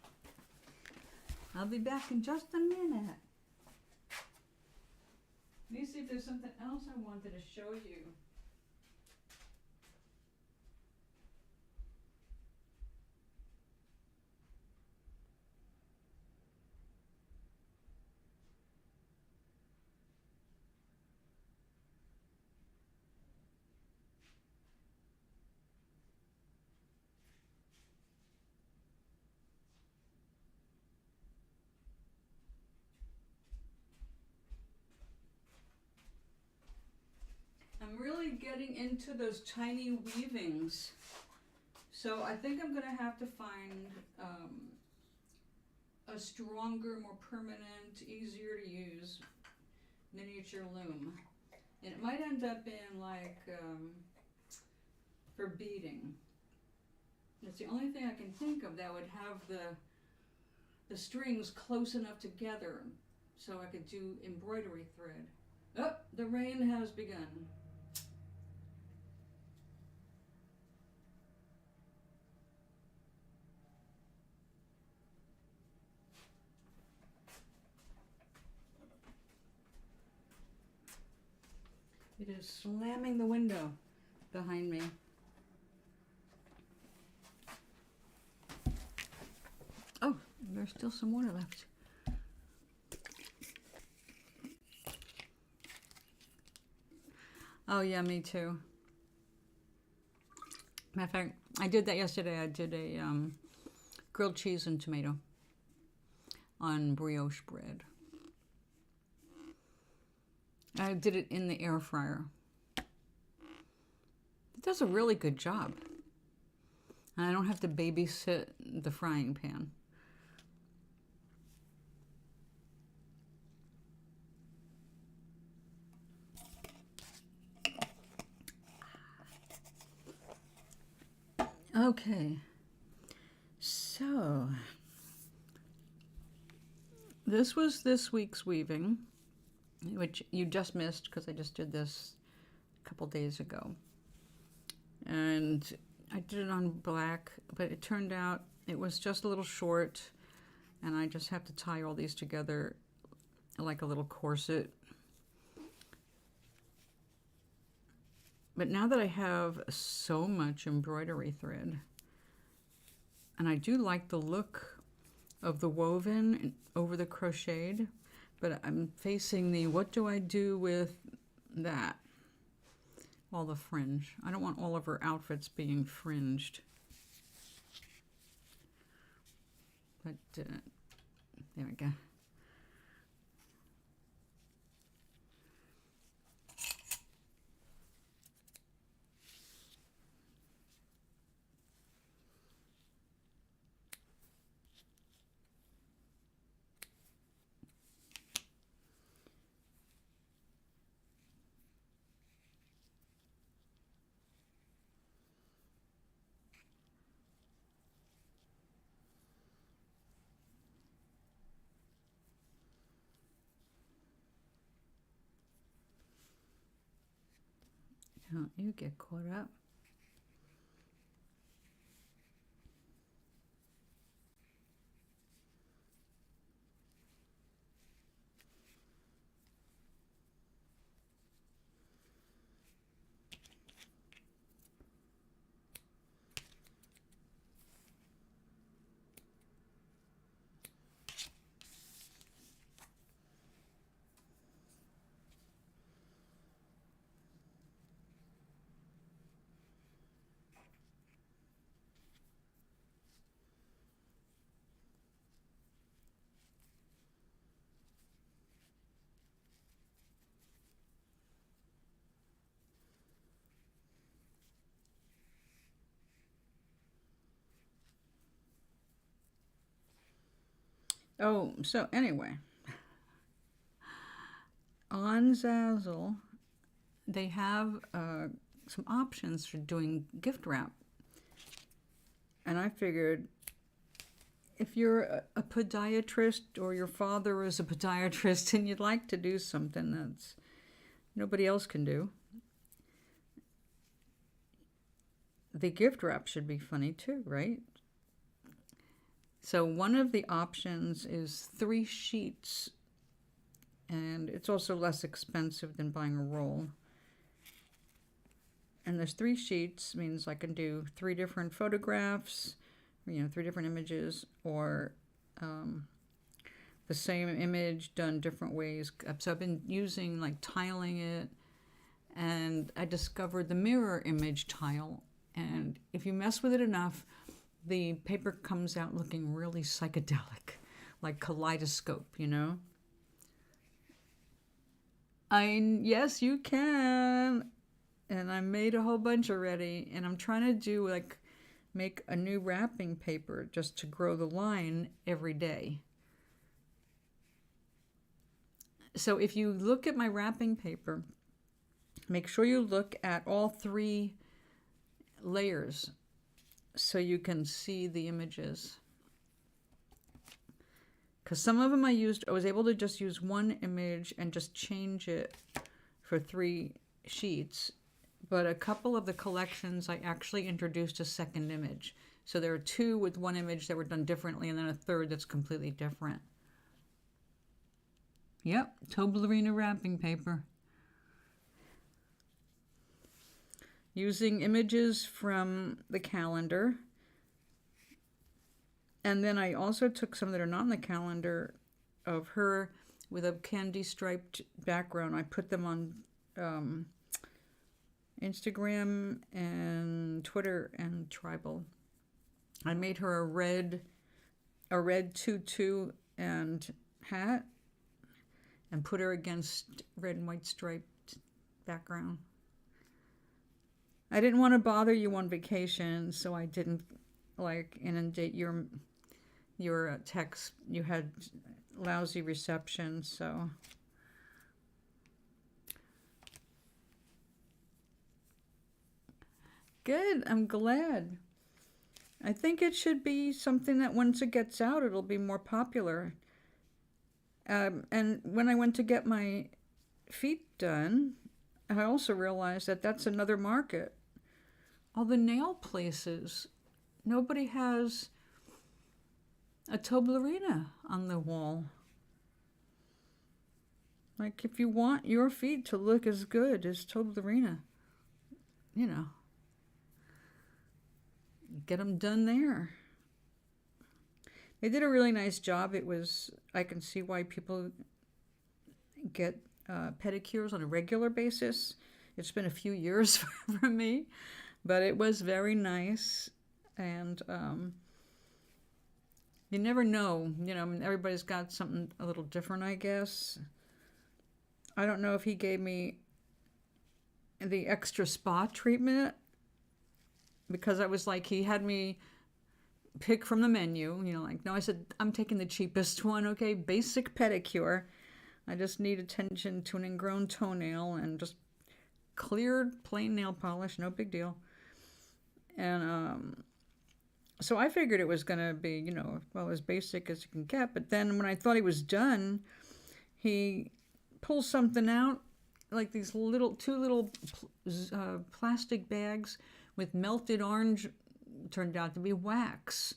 S1: I'll be back in just a minute. Let me see if there's something else I wanted to show you. I'm really getting into those tiny weavings. So I think I'm going to have to find a stronger, more permanent, easier to use miniature loom. And it might end up in like for beading. It's the only thing I can think of that would have the strings close enough together so I could do embroidery thread. Oh, the rain has begun. It is slamming the window behind me. Oh, there's still some water left. Oh yeah, me too. Matter of fact, I did that yesterday. I did a grilled cheese and tomato on brioche bread. I did it in the air fryer. It does a really good job. And I don't have to babysit the frying pan. Okay, so this was this week's weaving, which you just missed because I just did this a couple days ago. And I did it on black, but it turned out it was just a little short, and I just have to tie all these together like a little corset. But now that I have so much embroidery thread, and I do like the look of the woven over the crocheted, but I'm facing the what do I do with that? All the fringe. I don't want all of her outfits being fringed. But there we go. Don't you get caught up. Oh, so anyway, on Zazzle, they have some options for doing gift wrap. And I figured if you're a podiatrist or your father is a podiatrist and you'd like to do something that's nobody else can do, the gift wrap should be funny too, right? So one of the options is 3 sheets, and it's also less expensive than buying a roll. And there's 3 sheets, means I can do 3 different photographs, 3 different images, or the same image done different ways. So I've been using like tiling it, and I discovered the mirror image tile. And if you mess with it enough, the paper comes out looking really psychedelic, like kaleidoscope, Yes, you can. And I made a whole bunch already, and I'm trying to do make a new wrapping paper just to grow the line every day. So if you look at my wrapping paper, make sure you look at all 3 layers so you can see the images. Because some of them I was able to just use 1 image and just change it for 3 sheets. But a couple of the collections, I actually introduced a second image. So there are 2 with 1 image that were done differently, and then a third that's completely different. Yep, Toeblarina wrapping paper. Using images from the calendar. And then I also took some that are not in the calendar of her with a candy striped background. I put them on Instagram and Twitter and Tribal. I made her a red tutu and hat and put her against red and white striped background. I didn't want to bother you on vacation, so I didn't inundate your text. You had lousy reception, so good. I'm glad. I think it should be something that once it gets out, it'll be more popular. And when I went to get my feet done, I also realized that that's another market. All the nail places, nobody has a Toeblarina on the wall. Like, if you want your feet to look as good as Toeblarina, get them done there. They did a really nice job. I can see why people get pedicures on a regular basis. It's been a few years for me, but it was very nice. And you never know, everybody's got something a little different, I guess. I don't know if he gave me the extra spa treatment, because I was like, he had me pick from the menu, no, I said, I'm taking the cheapest one, okay, basic pedicure. I just need attention to an ingrown toenail and just cleared plain nail polish, no big deal. And so I figured it was going to be, as basic as you can get. But then when I thought he was done, he pulled something out, like these 2 little plastic bags with melted orange, turned out to be wax,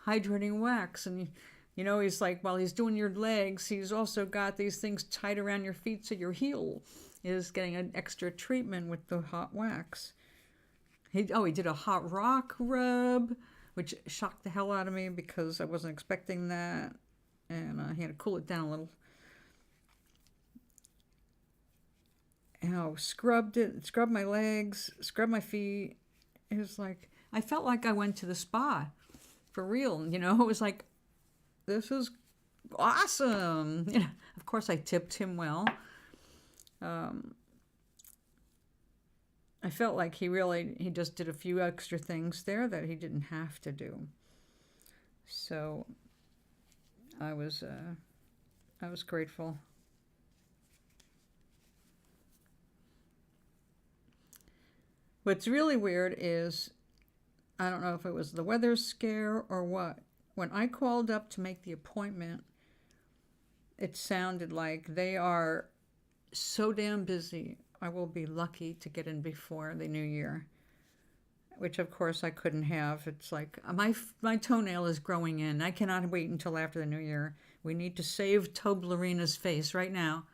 S1: hydrating wax. And he's like, while he's doing your legs, he's also got these things tied around your feet so your heel is getting an extra treatment with the hot wax. He did a hot rock rub, which shocked the hell out of me because I wasn't expecting that, and he had to cool it down a little. Scrubbed my legs, scrubbed my feet. It was like, I felt like I went to the spa, for real. It was like, this is awesome. Of course, I tipped him well. I felt like he just did a few extra things there that he didn't have to do. So I was grateful. What's really weird is, I don't know if it was the weather scare or what. When I called up to make the appointment, it sounded like they are so damn busy. I will be lucky to get in before the new year, which of course I couldn't have. It's like my toenail is growing in. I cannot wait until after the new year. We need to save Toeblarina's face right now.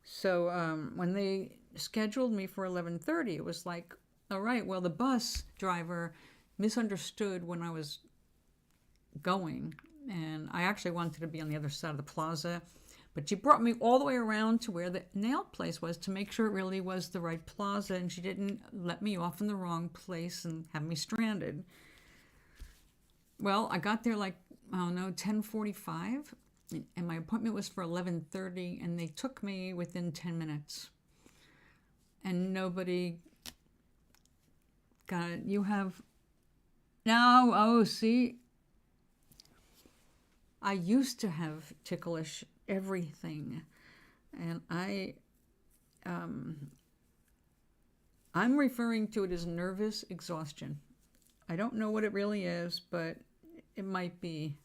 S1: So when they scheduled me for 11:30, it was like, all right, well, the bus driver misunderstood when I was going, and I actually wanted to be on the other side of the plaza, but she brought me all the way around to where the nail place was to make sure it really was the right plaza, and she didn't let me off in the wrong place and have me stranded. Well, I got there like, I don't know, 10:45, and my appointment was for 11:30, and they took me within 10 minutes. And nobody got it. You have now, oh, see, I used to have ticklish everything, and I'm referring to it as nervous exhaustion. I don't know what it really is, but it might be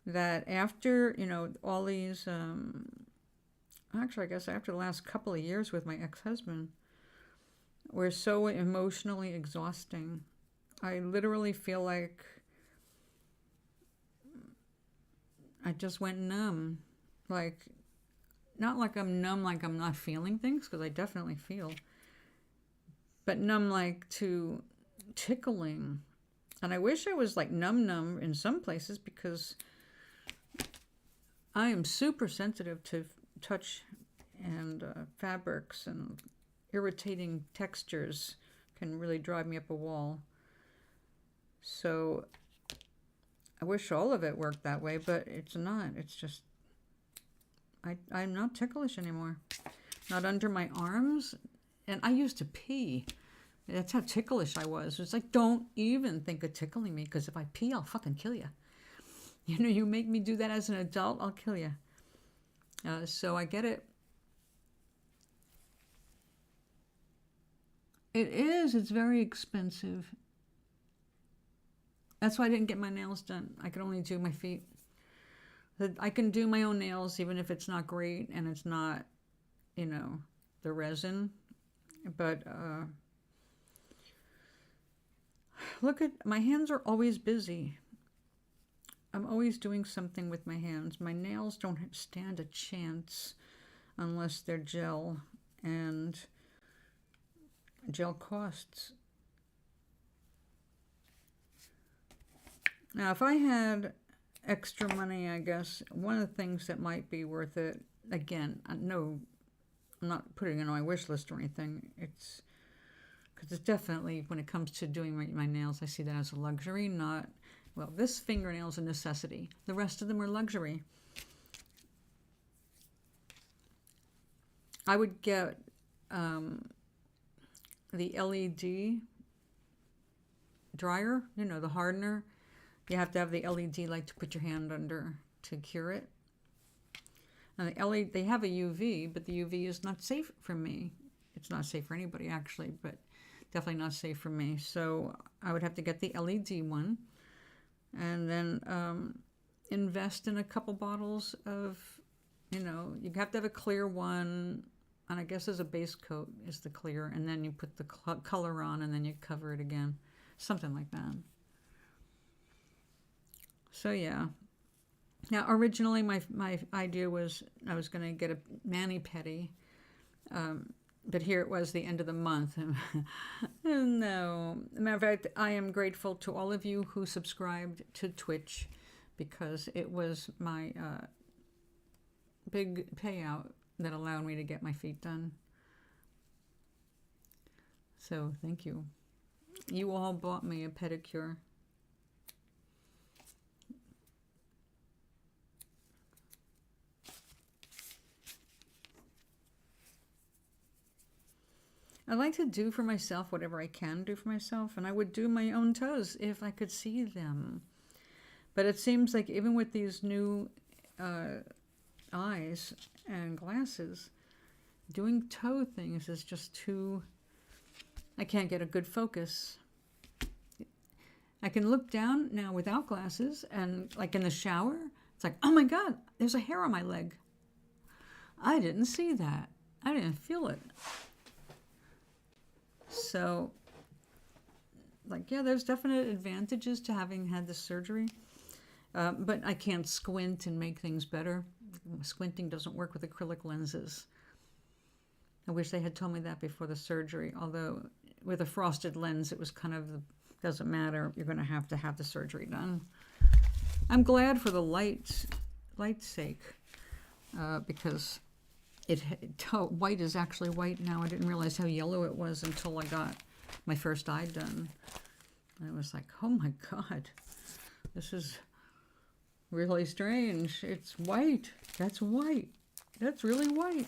S1: that after, all these, actually, I guess after the last couple of years with my ex-husband, were so emotionally exhausting. I literally feel like I just went numb. Like, not like I'm numb, like I'm not feeling things, because I definitely feel, but numb like to tickling. And I wish I was like numb in some places, because I am super sensitive to touch and fabrics, and irritating textures can really drive me up a wall. So I wish all of it worked that way, but it's not. It's just, I'm not ticklish anymore. Not under my arms. And I used to pee. That's how ticklish I was. It's like, don't even think of tickling me, because if I pee, I'll fucking kill you. You make me do that as an adult, I'll kill you. So I get it. It is. It's very expensive. That's why I didn't get my nails done. I could only do my feet. I can do my own nails, even if it's not great and it's not, the resin. But look at, my hands are always busy. I'm always doing something with my hands. My nails don't stand a chance unless they're gel, and gel costs. Now, if I had extra money, I guess one of the things that might be worth it, again, no, I'm not putting it on my wish list or anything. It's because it's definitely, when it comes to doing my nails, I see that as a luxury, not, well, this fingernail is a necessity. The rest of them are luxury. I would get the LED dryer, the hardener. You have to have the LED light to put your hand under to cure it. And the LED, they have a UV, but the UV is not safe for me. It's not safe for anybody, actually, but definitely not safe for me. So I would have to get the LED one, and then invest in a couple bottles of, you have to have a clear one, and I guess as a base coat is the clear, and then you put the color on, and then you cover it again. Something like that. So yeah. Now originally my idea was I was going to get a mani-pedi, but here it was the end of the month. No. As a matter of fact, I am grateful to all of you who subscribed to Twitch, because it was my big payout that allowed me to get my feet done. So thank you. You all bought me a pedicure. I like to do for myself whatever I can do for myself, and I would do my own toes if I could see them. But it seems like even with these new eyes and glasses, doing toe things is just too... I can't get a good focus. I can look down now without glasses, and like in the shower, it's like, oh my God, there's a hair on my leg. I didn't see that. I didn't feel it. So, like, yeah, there's definite advantages to having had the surgery. But I can't squint and make things better. Squinting doesn't work with acrylic lenses. I wish they had told me that before the surgery, although with a frosted lens, it was kind of, doesn't matter, you're going to have the surgery done. I'm glad for the light's sake, because white is actually white now. I didn't realize how yellow it was until I got my first eye done. I was like, oh my God, this is really strange. It's white. That's white. That's really white.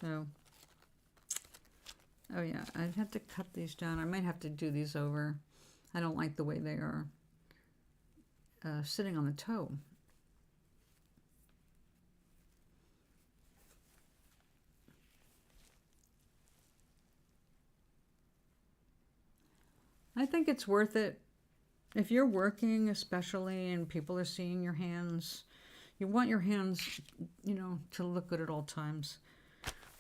S1: So, oh yeah, I'd have to cut these down. I might have to do these over. I don't like the way they are sitting on the toe. I think it's worth it. If you're working especially and people are seeing your hands, you want your hands, you know, to look good at all times.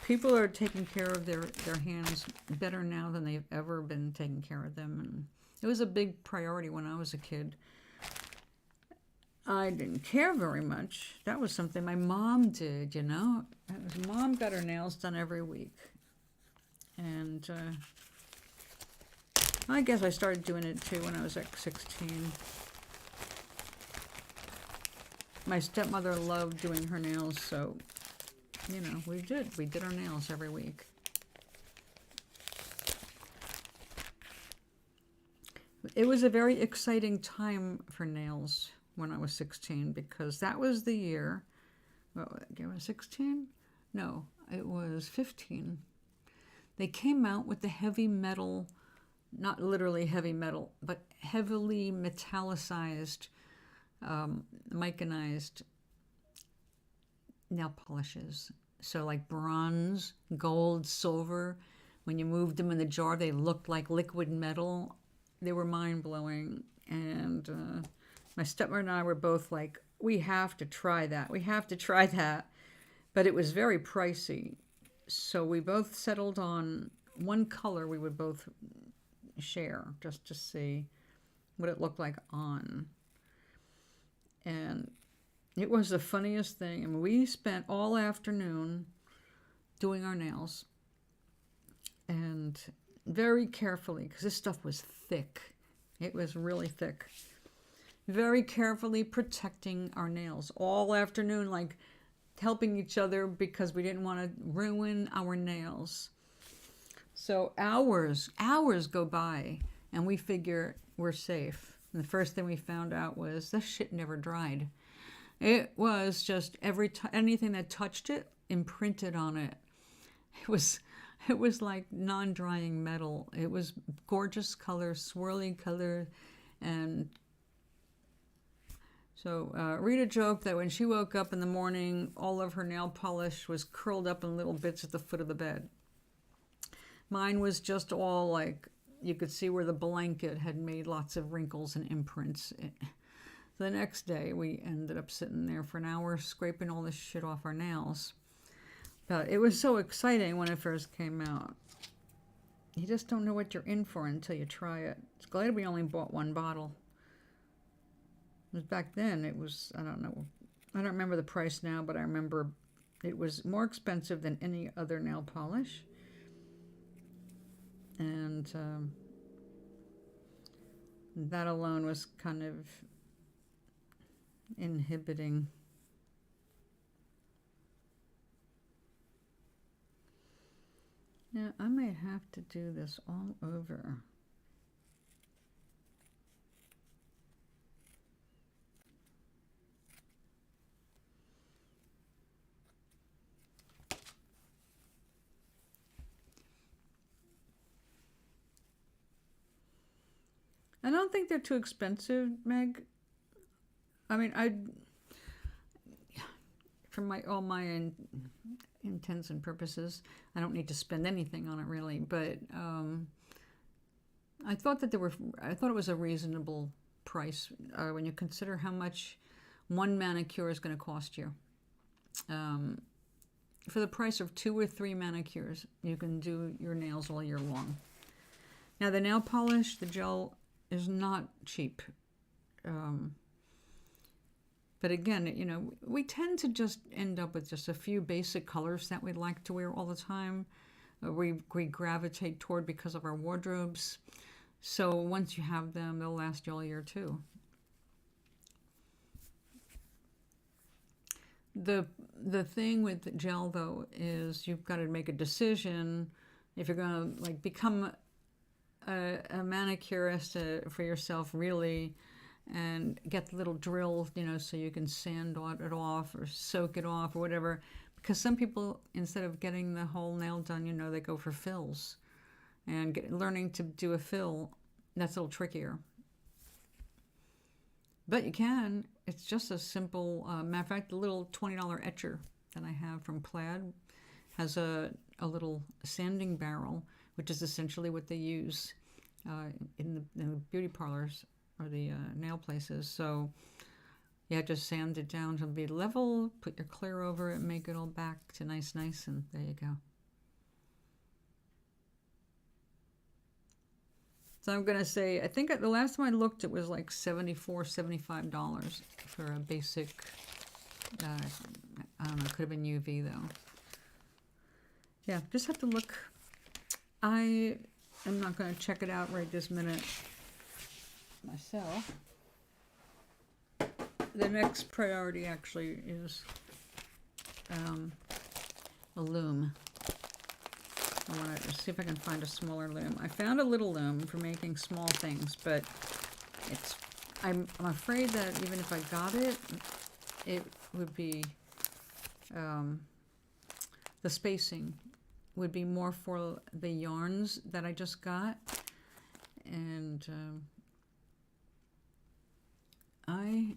S1: People are taking care of their hands better now than they've ever been taking care of them. And it was a big priority when I was a kid. I didn't care very much. That was something my mom did, you know. Mom got her nails done every week. And I guess I started doing it too when I was like 16. My stepmother loved doing her nails, so, you know, we did our nails every week. It was a very exciting time for nails when I was 16, because that was the year, well, I was 16? No, it was 15. They came out with the heavy metal, not literally heavy metal, but heavily metallicized, micanized nail polishes. So like bronze, gold, silver. When you moved them in the jar, they looked like liquid metal. They were mind-blowing. And my stepmother and I were both like, we have to try that. We have to try that. But it was very pricey. So we both settled on one color we would both share, just to see what it looked like on. And it was the funniest thing. I mean, we spent all afternoon doing our nails, and very carefully, because this stuff was thick. It was really thick. Very carefully protecting our nails all afternoon, like helping each other because we didn't want to ruin our nails. So hours go by, and we figure we're safe. And the first thing we found out was this shit never dried. It was just anything that touched it imprinted on it. It was like non-drying metal. It was gorgeous color, swirly color, and so Rita joked that when she woke up in the morning, all of her nail polish was curled up in little bits at the foot of the bed. Mine was just all like, you could see where the blanket had made lots of wrinkles and imprints. The next day, we ended up sitting there for an hour scraping all this shit off our nails. But it was so exciting when it first came out. You just don't know what you're in for until you try it. It's glad we only bought one bottle. Back then, it was, I don't know, I don't remember the price now, but I remember it was more expensive than any other nail polish. And that alone was kind of inhibiting. Now, I might have to do this all over. I don't think they're too expensive, Meg. I mean, for all my intents and purposes, I don't need to spend anything on it really. But I thought that I thought it was a reasonable price when you consider how much one manicure is going to cost you. For the price of 2 or 3 manicures, you can do your nails all year long. Now, the nail polish, the gel, is not cheap. But again, you know, we tend to just end up with just a few basic colors that we like to wear all the time. We gravitate toward because of our wardrobes. So once you have them, they'll last you all year too. The thing with gel though is you've got to make a decision if you're going to like become a manicurist for yourself really, and get the little drill, you know, so you can sand it off or soak it off or whatever. Because some people, instead of getting the whole nail done, you know, they go for fills. And learning to do a fill, that's a little trickier. But you can. It's just a simple, matter of fact, the little $20 etcher that I have from Plaid has a little sanding barrel, which is essentially what they use in the beauty parlors or the nail places. So yeah, just sand it down to be level, put your clear over it, make it all back to nice, and there you go. So I'm going to say, I think the last time I looked, it was like $74, $75 for a basic, I don't know, could have been UV though. Yeah, just have to look. I am not going to check it out right this minute myself. The next priority actually is a loom. I want to see if I can find a smaller loom. I found a little loom for making small things, but I'm afraid that even if I got it, it would be, the spacing would be more for the yarns that I just got. And I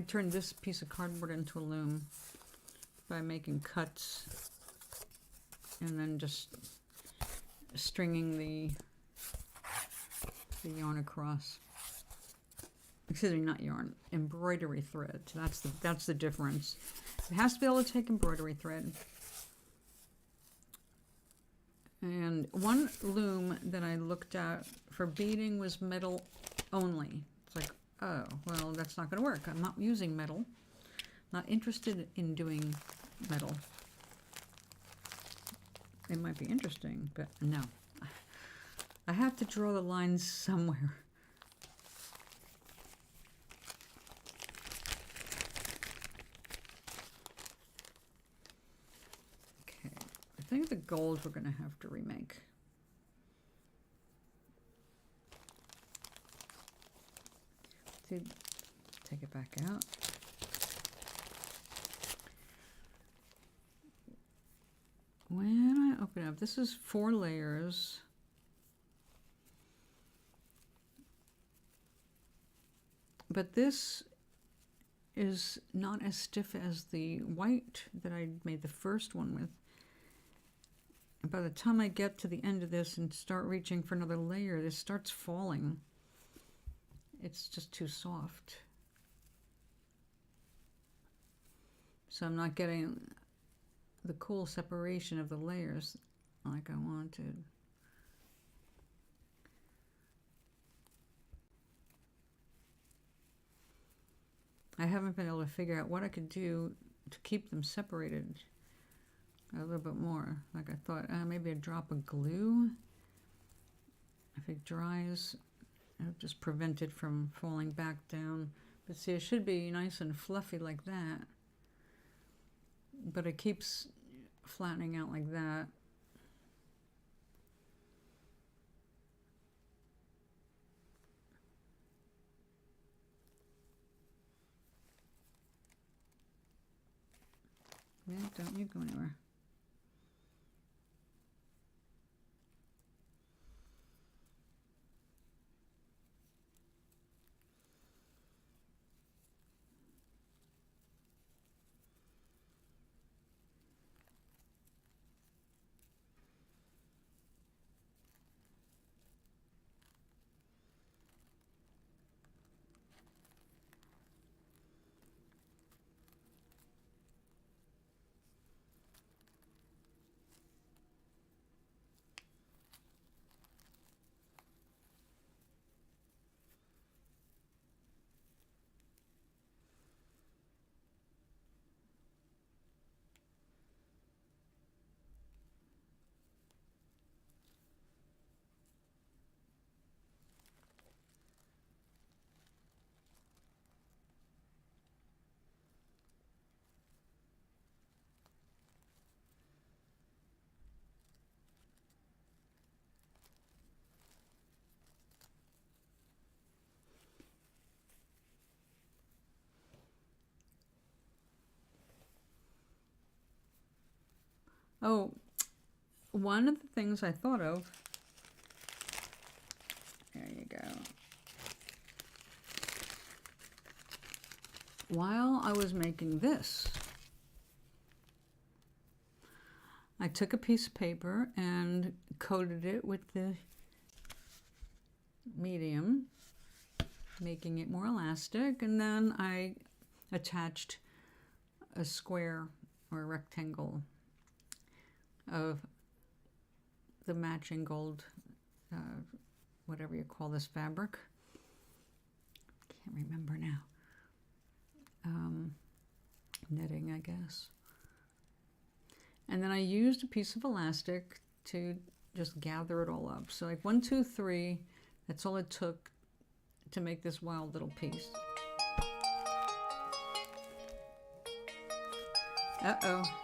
S1: turned this piece of cardboard into a loom by making cuts and then just stringing the yarn across. Excuse me, not yarn, embroidery thread. That's the difference. It has to be able to take embroidery thread. And one loom that I looked at for beading was metal only. It's like, oh, well, that's not going to work. I'm not using metal. Not interested in doing metal. It might be interesting, but no. I have to draw the lines somewhere. Okay, I think the gold we're going to have to remake. See, take it back out. When I open up, this is 4 layers. But this is not as stiff as the white that I made the first one with. And by the time I get to the end of this and start reaching for another layer, this starts falling. It's just too soft. So I'm not getting the cool separation of the layers like I wanted. I haven't been able to figure out what I could do to keep them separated a little bit more. Like I thought, maybe a drop of glue. If it dries, it'll just prevent it from falling back down. But see, it should be nice and fluffy like that. But it keeps flattening out like that. Yeah, don't you go anywhere. Oh, one of the things I thought of, there you go. While I was making this, I took a piece of paper and coated it with the medium, making it more elastic, and then I attached a square or a rectangle of the matching gold, whatever you call this fabric. Can't remember now. Knitting, I guess. And then I used a piece of elastic to just gather it all up. So like 1, 2, 3, that's all it took to make this wild little piece. Uh-oh.